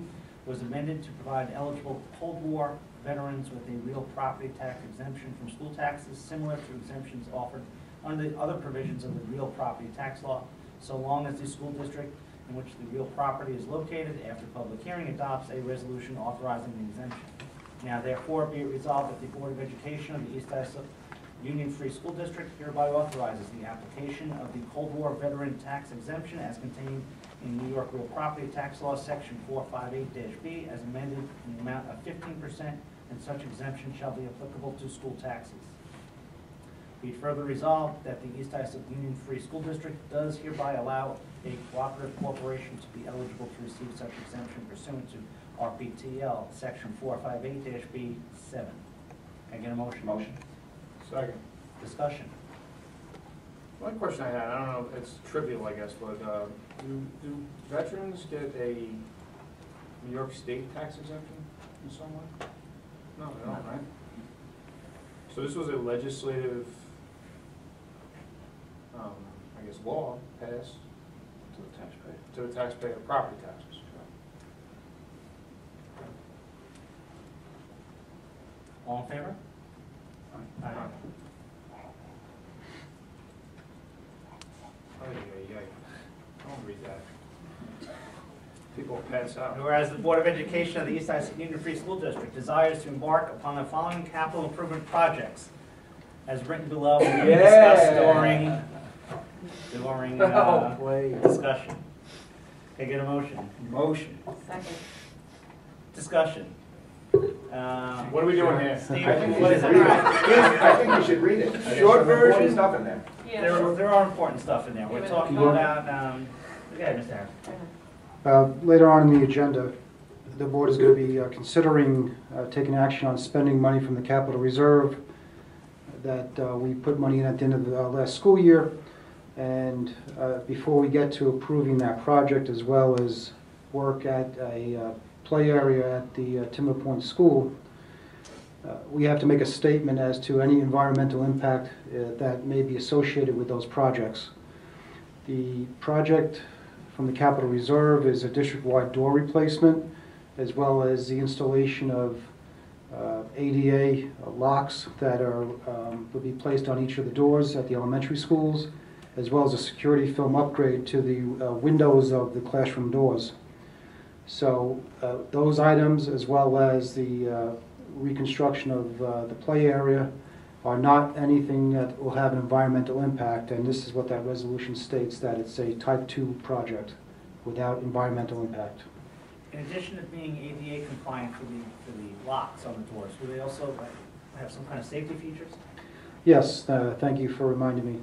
was amended to provide eligible Cold War veterans with a real property tax exemption from school taxes similar to exemptions offered under the other provisions of the real property tax law, so long as the school district in which the real property is located, after public hearing, adopts a resolution authorizing the exemption. Now therefore be it resolved that the Board of Education of the East Islip Union Free School District hereby authorizes the application of the Cold War veteran tax exemption as contained in New York Real Property Tax Law, Section 458-B, as amended in the amount of 15%, and such exemption shall be applicable to school taxes. Be it further resolved that the East Islip Union Free School District does hereby allow a cooperative corporation to be eligible to receive such exemption pursuant to RPTL, Section 458-B7. Can I get a motion? Motion. Second. Discussion. One question I had, I don't know, it's trivial, I guess, but do veterans get a New York State tax exemption in some way? No, they don't, right? So this was a legislative, I guess, law passed To the taxpayer. to the taxpayer, property taxes. All in favor? Aye. Oh, yeah. Don't read that. People will pass out. Whereas the Board of Education of the East Islip Union Free School District desires to embark upon the following capital improvement projects as written below and discussed during discussion. Can I get a motion? Motion. Second. Discussion. What are we doing here? Steve, I think what you is should it? read it. I think you should read it. There's Short some important version. stuff in there. Yeah. There are important stuff in there. We're talking about, go ahead, Mr. Harris. Later on in the agenda, the board is going to be considering taking action on spending money from the capital reserve that we put money in at the end of the last school year. And before we get to approving that project, as well as work at a play area at the Timber Point School, we have to make a statement as to any environmental impact that may be associated with those projects. The project from the capital reserve is a district-wide door replacement, as well as the installation of ADA locks that are, will be placed on each of the doors at the elementary schools, as well as a security film upgrade to the windows of the classroom doors. So those items, as well as the reconstruction of the play area, are not anything that will have an environmental impact, and this is what that resolution states, that it's a type 2 project without environmental impact. In addition to being ADA compliant for the locks on the doors, will they also have some kind of safety features? Yes, thank you for reminding me.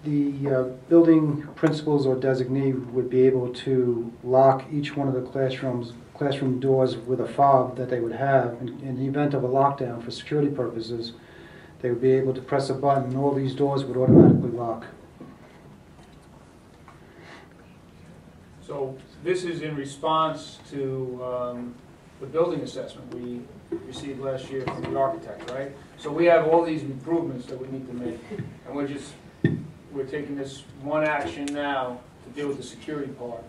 The building principals or designee would be able to lock each one of the classroom doors with a fob that they would have. In the event of a lockdown for security purposes, they would be able to press a button and all these doors would automatically lock. So this is in response to the building assessment we received last year from the architect, right? So we have all these improvements that we need to make, and we're taking this one action now to deal with the security part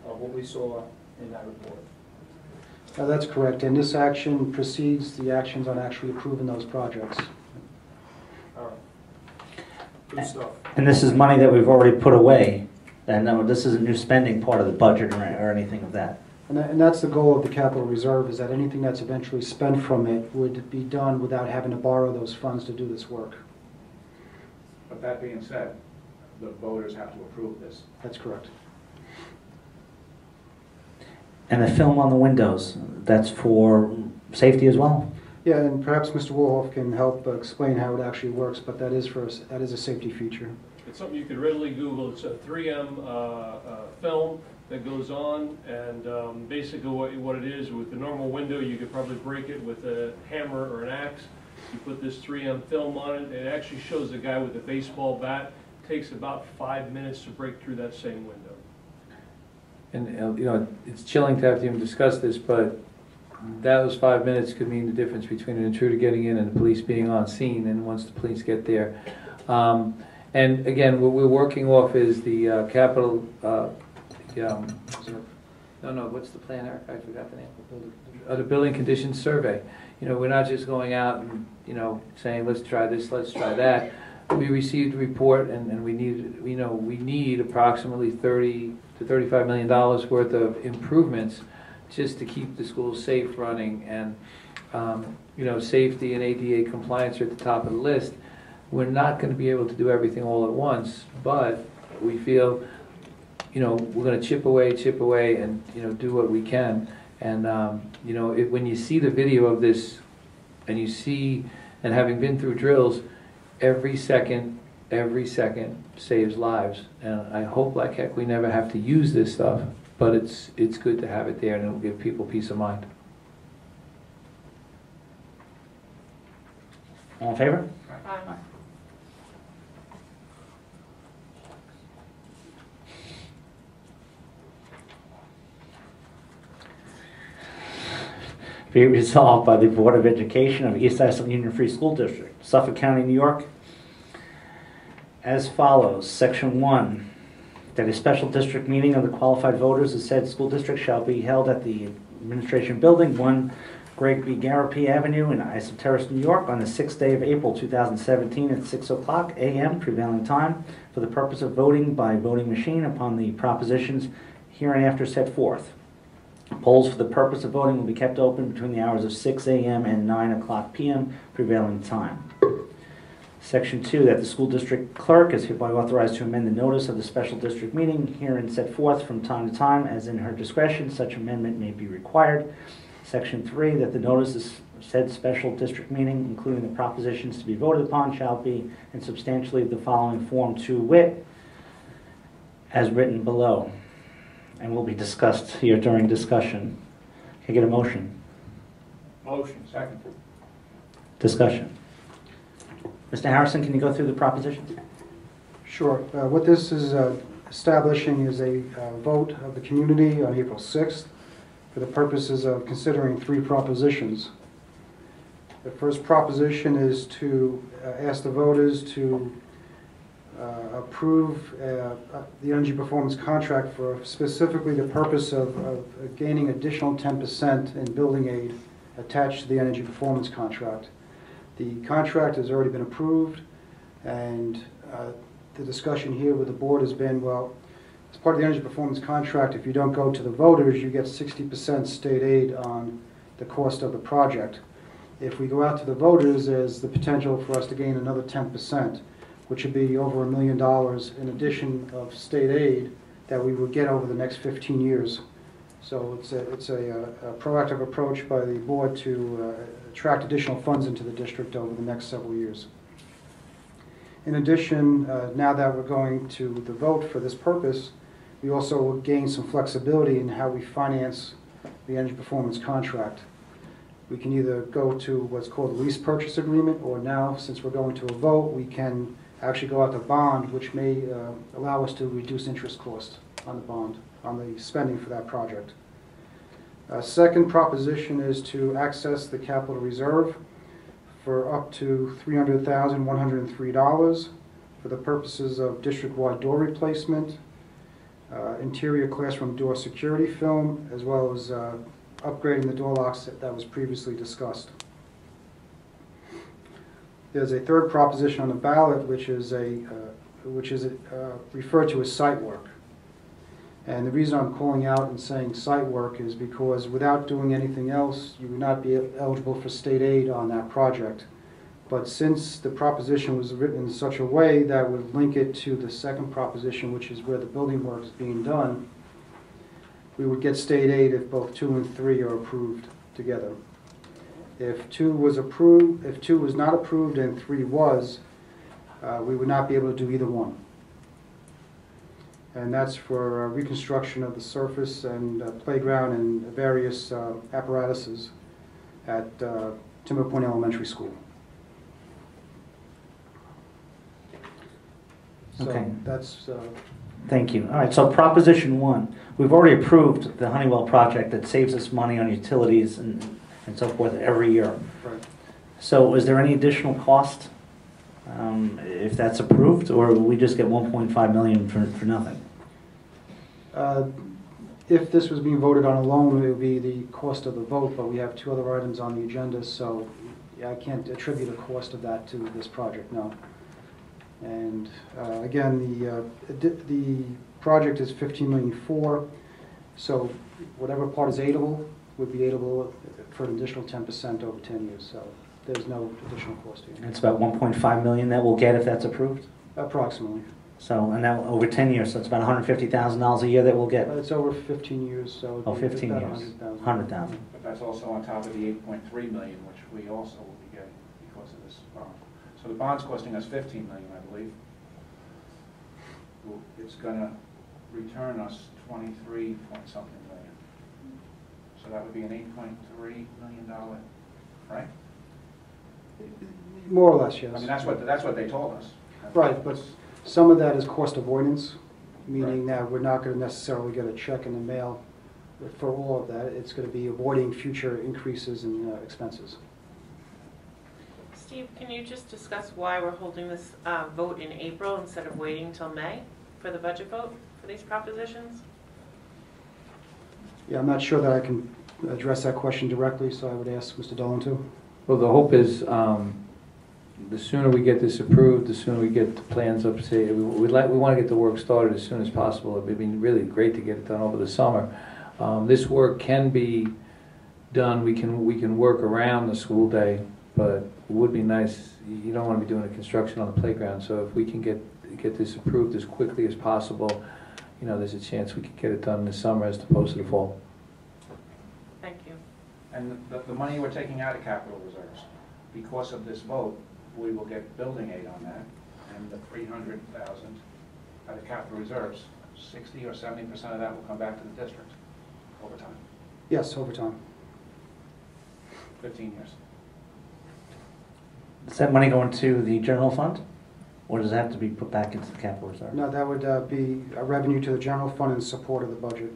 of what we saw in that report. That's correct, and this action precedes the actions on actually approving those projects. All right. Good stuff. And this is money that we've already put away, and this isn't new spending part of the budget or anything of that. And that's the goal of the capital reserve, is that anything that's eventually spent from it would be done without having to borrow those funds to do this work. But that being said, the voters have to approve this. That's correct. And the film on the windows, that's for safety as well? Yeah, and perhaps Mr. Wolhoff can help explain how it actually works, but that is a safety feature. It's something you can readily Google. It's a 3M film that goes on, and basically what it is, with the normal window, you could probably break it with a hammer or an axe. You put this 3M film on it, it actually shows a guy with a baseball bat. It takes about 5 minutes to break through that same window. And, you know, it's chilling to have to even discuss this, but those 5 minutes could mean the difference between an intruder getting in and the police being on scene, and once the police get there. And again, what we're working off is the capital, what's the plan, Eric? I forgot the name. The building conditions survey. You know, we're not just going out and, you know, saying, let's try this, let's try that. We received a report, and we need approximately $30 to $35 million worth of improvements just to keep the schools safe running, and you know, safety and ADA compliance are at the top of the list. We're not going to be able to do everything all at once, but we feel, you know, we're going to chip away, and, you know, do what we can. And you know, when you see the video of this, and you see, and having been through drills, every second saves lives. And I hope like heck we never have to use this stuff, but it's good to have it there, and it'll give people peace of mind. All in favor? Aye. Be it resolved by the Board of Education of East Islip Union Free School District, Suffolk County, New York, as follows. Section 1, that a special district meeting of the qualified voters of said school district shall be held at the Administration Building, 1 Greg B. Garapi Avenue in Islip Terrace, New York, on the 6th day of April 2017 at 6:00 a.m. prevailing time for the purpose of voting by voting machine upon the propositions hereinafter set forth. Polls for the purpose of voting will be kept open between the hours of 6 a.m. and 9:00 p.m. prevailing time. Section 2, that the school district clerk is hereby authorized to amend the notice of the special district meeting herein set forth from time to time as in her discretion such amendment may be required. Section 3, that the notice of said special district meeting, including the propositions to be voted upon, shall be in substantially the following form, to wit, as written below, and will be discussed here during discussion. Can I get a motion? Motion. Second. Discussion. Mr. Harrison, can you go through the propositions? Sure. What this is establishing is a vote of the community on April 6th for the purposes of considering 3 propositions. The first proposition is to ask the voters to approve the energy performance contract for specifically the purpose of gaining additional 10% in building aid attached to the energy performance contract. The contract has already been approved, and the discussion here with the board has been, well, as part of the energy performance contract, if you don't go to the voters, you get 60% state aid on the cost of the project. If we go out to the voters, there's the potential for us to gain another 10%, which would be over $1 million in addition of state aid that we would get over the next 15 years. So it's a proactive approach by the board to attract additional funds into the district over the next several years. In addition, now that we're going to the vote for this purpose, we also will gain some flexibility in how we finance the energy performance contract. We can either go to what's called a lease purchase agreement, or now, since we're going to a vote, we can actually go out to bond, which may allow us to reduce interest costs on the bond, on the spending for that project. Second proposition is to access the capital reserve for up to $300,103 for the purposes of district-wide door replacement, interior classroom door security film, as well as upgrading the door locks that was previously discussed. There's a third proposition on the ballot, which is referred to as site work. And the reason I'm calling out and saying site work is because without doing anything else, you would not be eligible for state aid on that project. But since the proposition was written in such a way that would link it to the second proposition, which is where the building work is being done, we would get state aid if both 2 and 3 are approved together. If 2 was not approved and 3 was, we would not be able to do either one. And that's for reconstruction of the surface and playground and various apparatuses at Timber Point Elementary School. So Okay. that's Thank you. All right, so Proposition 1, we've already approved the Honeywell project that saves us money on utilities and so forth every year. right. So is there any additional cost if that's approved, or will we just get $1.5 million for nothing? If this was being voted on alone, it would be the cost of the vote, but we have 2 other items on the agenda, so yeah, I can't attribute a cost of that to this project, no. And again, the project is $15.4 million, so whatever part is aidable would be aidable for an additional 10% over 10 years, so there's no additional cost here. It's about $1.5 million that we'll get if that's approved? Approximately. So, and now over 10 years, so it's about $150,000 a year that we'll get? It's over 15 years, so Oh, it'd be 15 about years. 100,000. 100,000. But that's also on top of the $8.3 million, which we also will be getting because of this bond. So the bond's costing us $15 million, I believe. Well, it's gonna return us 23 point something million. So that would be an $8.3 million, right? More or less, yes. I mean, that's what they told us. Right, but some of that is cost avoidance, meaning that we're not going to necessarily get a check in the mail for all of that. It's going to be avoiding future increases in expenses. Steve, can you just discuss why we're holding this vote in April instead of waiting till May for the budget vote for these propositions? Yeah, I'm not sure that I can address that question directly, so I would ask Mr. Dolan to. Well, the hope is the sooner we get this approved, the sooner we get the plans up. Say we want to get the work started as soon as possible. It would be really great to get it done over the summer. This work can be done. We can work around the school day, but it would be nice. You don't want to be doing the construction on the playground. So if we can get this approved as quickly as possible, you know, there's a chance we could get it done in the summer as opposed to the fall. Thank you. And the money we're taking out of capital reserves, because of this vote, we will get building aid on that, and the $300,000 out of capital reserves, 60 or 70% of that will come back to the district over time, Yes, over time. 15 years. Is that money going to the general fund, or does it have to be put back into the capital reserve? No, that would be a revenue to the general fund in support of the budget.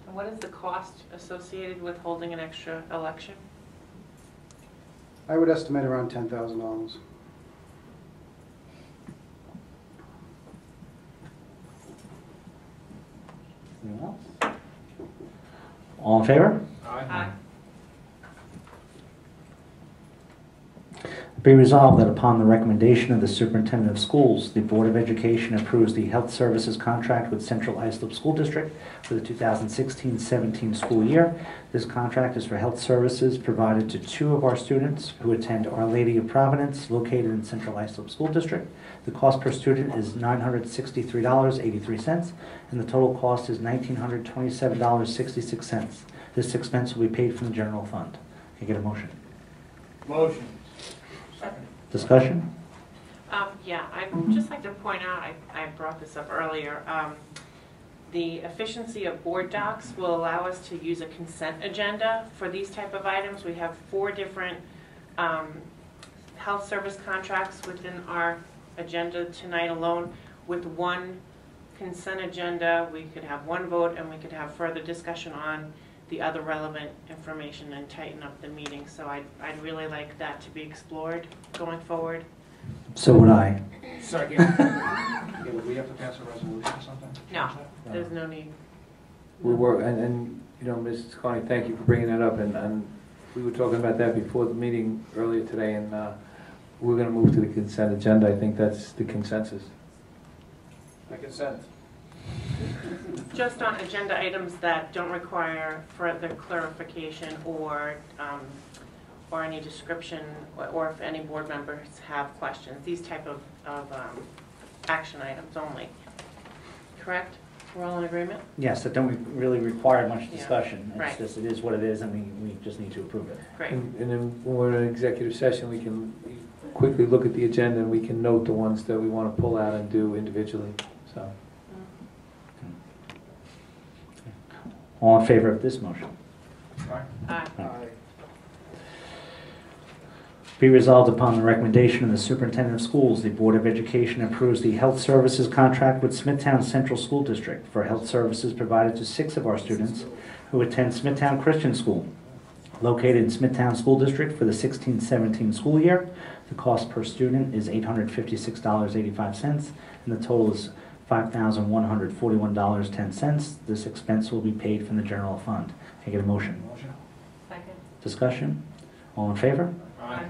And what is the cost associated with holding an extra election? I would estimate around $10,000. Anyone else? All in favor? Aye. Be resolved that upon the recommendation of the Superintendent of Schools, the Board of Education approves the health services contract with Central Islip School District for the 2016-17 school year. This contract is for health services provided to 2 of our students who attend Our Lady of Providence, located in Central Islip School District. The cost per student is $963.83, and the total cost is $1,927.66. This expense will be paid from the general fund. Can I get a motion? Motion. Second. Discussion? Yeah, I'd just like to point out, I brought this up earlier, the efficiency of board docs will allow us to use a consent agenda for these type of items. We have 4 different health service contracts within our agenda tonight alone. With one consent agenda, we could have 1 vote and we could have further discussion on the other relevant information and tighten up the meeting. So I'd really like that to be explored going forward. So would I. Second. Yeah, would we have to pass a resolution or something? No, there's no need. We were, and you know, Mrs. Carney, thank you for bringing that up, and we were talking about that before the meeting earlier today, and we're gonna move to the consent agenda. I think that's the consensus. I consent. Just on agenda items that don't require further clarification or any description, or if any board members have questions, these type of action items only. Correct? We're all in agreement? Yes, that don't really require much Yeah, discussion. It's right. just, it is what it is, and we just need to approve it. Great. And then when we're in an executive session, we can quickly look at the agenda and we can note the ones that we want to pull out and do individually, so. All in favor of this motion? Aye. Be resolved upon the recommendation of the Superintendent of Schools, the Board of Education approves the health services contract with Smithtown Central School District for health services provided to 6 of our students who attend Smithtown Christian School, located in Smithtown School District for the 16-17 school year. The cost per student is $856.85, and the total is $5,141.10. This expense will be paid from the general fund. Can I get a motion? Motion. Second. Discussion? All in favor? Aye.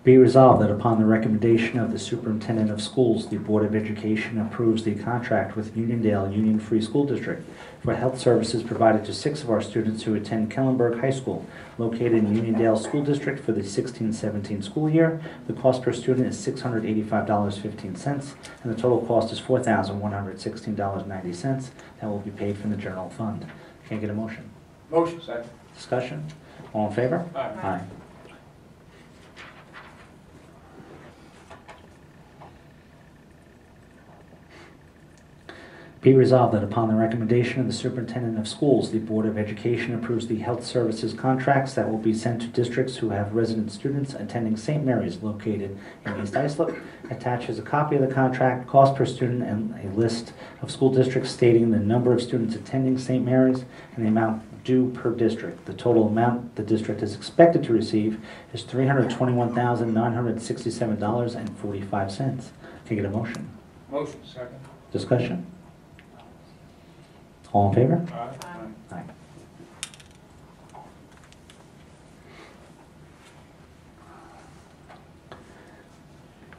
Be resolved that upon the recommendation of the Superintendent of Schools, the Board of Education approves the contract with Uniondale Union Free School District for health services provided to 6 of our students who attend Kellenberg High School, located in Uniondale School District for the 16-17 school year. The cost per student is $685.15, and the total cost is $4,116.90. That will be paid from the general fund. Can I get a motion? Motion. Second. Discussion? All in favor? Aye. Aye. Be resolved that upon the recommendation of the Superintendent of Schools, the Board of Education approves the health services contracts that will be sent to districts who have resident students attending St. Mary's located in East Islip. Attaches a copy of the contract, cost per student, and a list of school districts stating the number of students attending St. Mary's and the amount due per district. The total amount the district is expected to receive is $321,967.45. Can I get a motion? Motion. Second. Discussion? All in favor? Aye. Aye.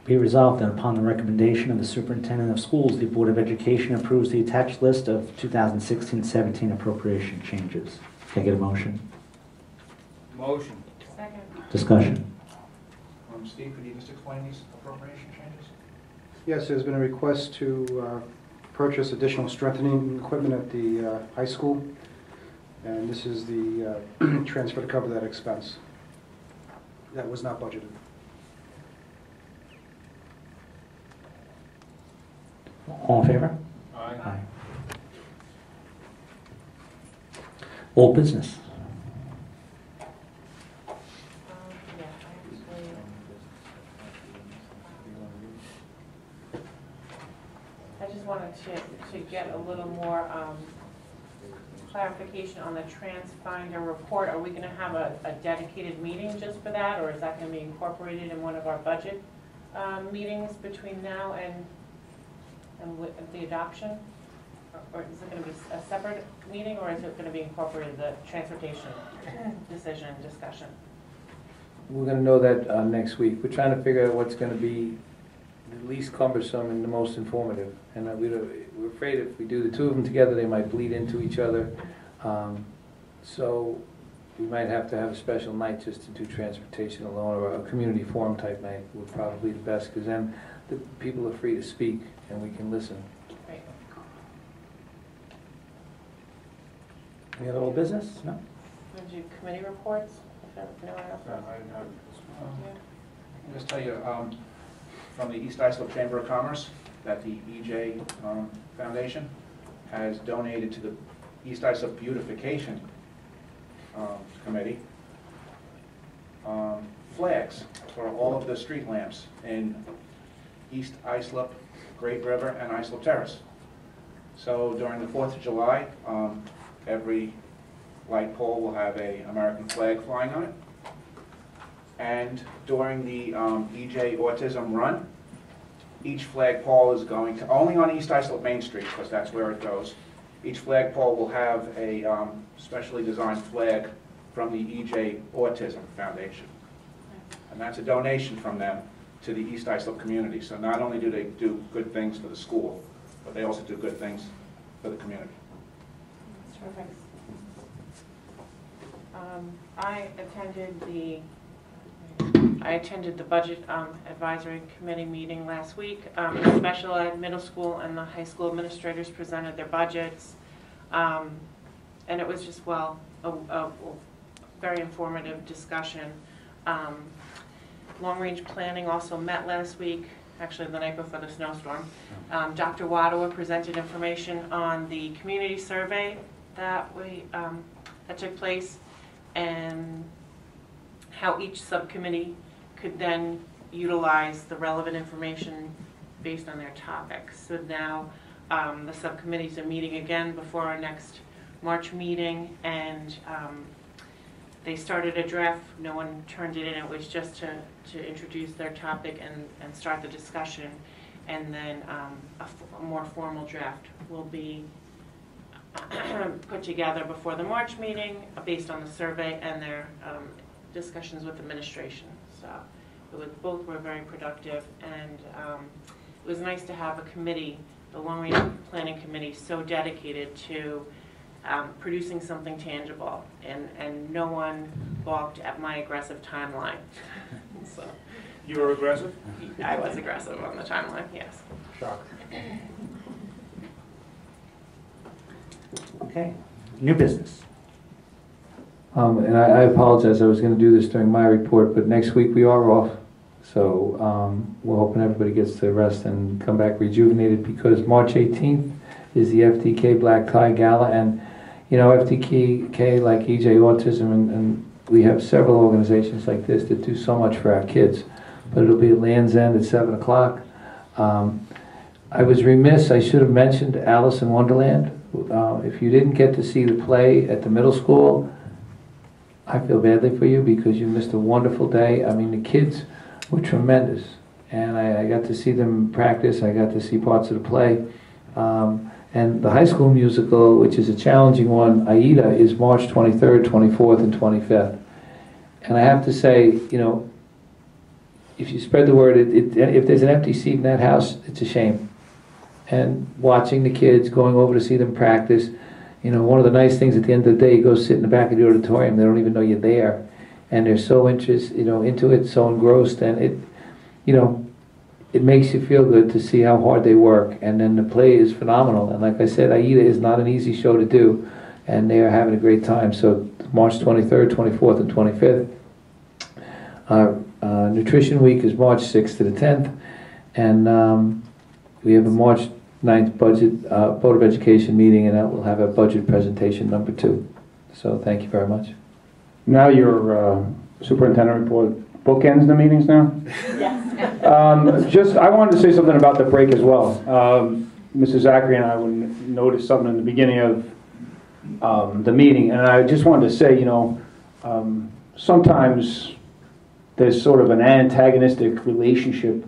Be resolved that upon the recommendation of the Superintendent of Schools, the Board of Education approves the attached list of 2016-17 appropriation changes. Can I get a motion? Motion. Second. Discussion? Steve, could you just explain these appropriation changes? Yes, there's been a request to purchase additional strengthening equipment at the high school, and this is the transfer to cover that expense. That was not budgeted. All in favor? Aye. Old business. Yeah, I just wanted to get a little more clarification on the TransFinder report. Are we going to have a dedicated meeting just for that, or is that going to be incorporated in one of our budget meetings between now and and with the adoption? Or is it gonna be a separate meeting, or is it gonna be incorporated, the transportation decision discussion? We're gonna know that next week. We're trying to figure out what's gonna be the least cumbersome and the most informative. And we're afraid if we do the two of them together, they might bleed into each other. So we might have to have a special night just to do transportation alone, or a community forum type night would probably be the best, because then the people are free to speak and we can listen. Right. Any other old business? No? We'll do committee reports, if no one else I wants. didn't have Yeah. I'll just tell you, from the East Islip Chamber of Commerce, that the EJ Foundation has donated to the East Islip Beautification Committee flags for all of the street lamps in East Islip, Great River, and Islip Terrace. So during the 4th of July, every light pole will have an American flag flying on it. And during the EJ Autism Run, each flagpole is going to, only on East Islip Main Street, because that's where it goes, each flagpole will have a specially designed flag from the EJ Autism Foundation. And that's a donation from them to the East Islip community. So not only do they do good things for the school, but they also do good things for the community. Terrific. I attended the Budget Advisory Committee meeting last week. The special ed, middle school, and the high school administrators presented their budgets. And it was just, well, a very informative discussion. Long-range planning also met last week, actually the night before the snowstorm. Dr. Wadowa presented information on the community survey that took place, and how each subcommittee could then utilize the relevant information based on their topics. So now the subcommittees are meeting again before our next March meeting, and they started a draft. No one turned it in. It was just to introduce their topic and start the discussion, and then a more formal draft will be put together before the March meeting based on the survey and their discussions with administration. So both were very productive, and it was nice to have a committee, the Long Range Planning Committee, so dedicated to producing something tangible, and no one balked at my aggressive timeline. So You were aggressive? I was aggressive on the timeline, yes. Shocked. Okay. New business. And I apologize, I was going to do this during my report, but next week we are off. So we're hoping everybody gets to rest and come back rejuvenated, because March 18th is the FTK Black Tie Gala. And, you know, FTK, like EJ Autism, and we have several organizations like this that do so much for our kids. But it'll be at Land's End at 7 o'clock. I was remiss, I should have mentioned Alice in Wonderland. If you didn't get to see the play at the middle school, I feel badly for you, because you missed a wonderful day. I mean, the kids were tremendous, and I got to see them practice. I got to see parts of the play. And the high school musical, which is a challenging one, Aida, is March 23rd, 24th, and 25th. And I have to say, you know, if you spread the word, if there's an empty seat in that house, it's a shame. And watching the kids, going over to see them practice, you know, one of the nice things at the end of the day, you go sit in the back of the auditorium, they don't even know you're there, and they're so into it, so engrossed, and it, you know, it makes you feel good to see how hard they work. And then the play is phenomenal, and like I said, Aida is not an easy show to do, and they are having a great time. So March 23rd, 24th, and 25th. Nutrition Week is March 6th to the 10th, and we have a March 9th budget Board of Education meeting, and that will have a budget presentation number 2. So thank you very much. Now your superintendent report bookends the meetings now? Yes. I wanted to say something about the break as well. Mrs. Zachary and I noticed something in the beginning of the meeting, and I just wanted to say, you know, sometimes there's sort of an antagonistic relationship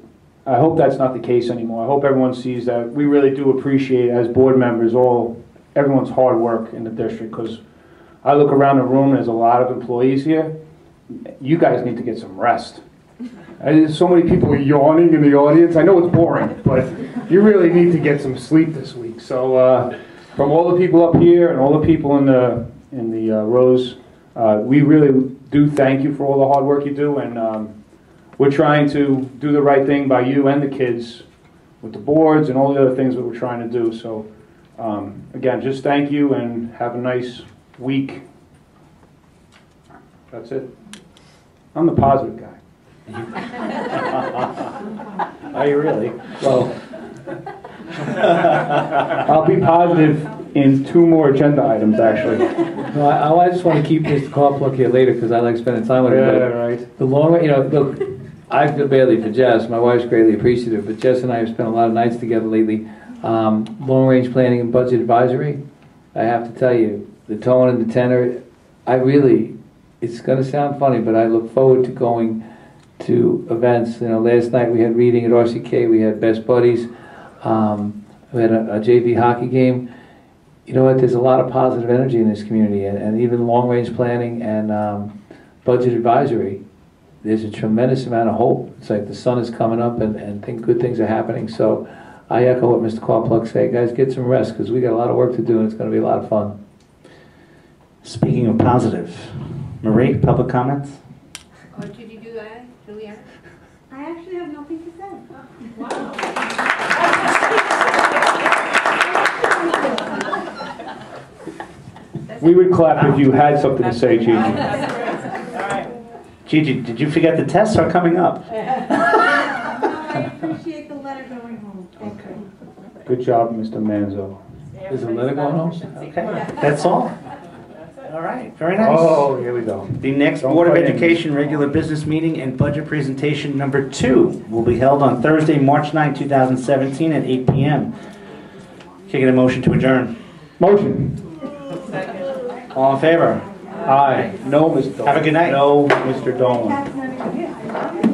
I hope that's not the case anymore. I hope everyone sees that we really do appreciate, as board members, everyone's hard work in the district, because I look around the room, there's a lot of employees here. You guys need to get some rest. There's so many people yawning in the audience. I know it's boring, but you really need to get some sleep this week. So from all the people up here and all the people in the rows, we really do thank you for all the hard work you do, and we're trying to do the right thing by you and the kids with the boards and all the other things that we're trying to do. So again, just thank you and have a nice week. That's it. I'm the positive guy. Are you really? Well, I'll be positive in 2 more agenda items, actually. No, I just want to keep Mr. Kopluck here later because I like spending time with him. Yeah, but right. The longer, look, I feel badly for Jess. My wife's greatly appreciative, but Jess and I have spent a lot of nights together lately. Long-range planning and budget advisory, I have to tell you, the tone and the tenor, it's going to sound funny, but I look forward to going to events. Last night we had reading at RCK, we had Best Buddies, we had a JV hockey game. You know what, there's a lot of positive energy in this community, and even long-range planning and budget advisory, there's a tremendous amount of hope. It's like the sun is coming up and good things are happening. So I echo what Mr. Kopluck said. Guys, get some rest because we got a lot of work to do and it's going to be a lot of fun. Speaking of positive, Marie, public comments? Oh, did you do that, Julianne? I actually have nothing to say. Wow. We would clap if you had something to say, Gigi. All right. Gigi, did you forget the tests are coming up? No, I appreciate the letter going home. Thank you. Good job, Mr. Manzo. There's a letter going on? Okay, that's all. All right, very nice. Oh, here we go. The next Don't Board of fight any. Education regular business meeting and budget presentation number 2 will be held on Thursday, March 9, 2017 at 8 p.m. Can I get a motion to adjourn? Motion. All in favor? Aye. No, Mr. Dolan. Have a good night. No, Mr. Dolan. That's not even it.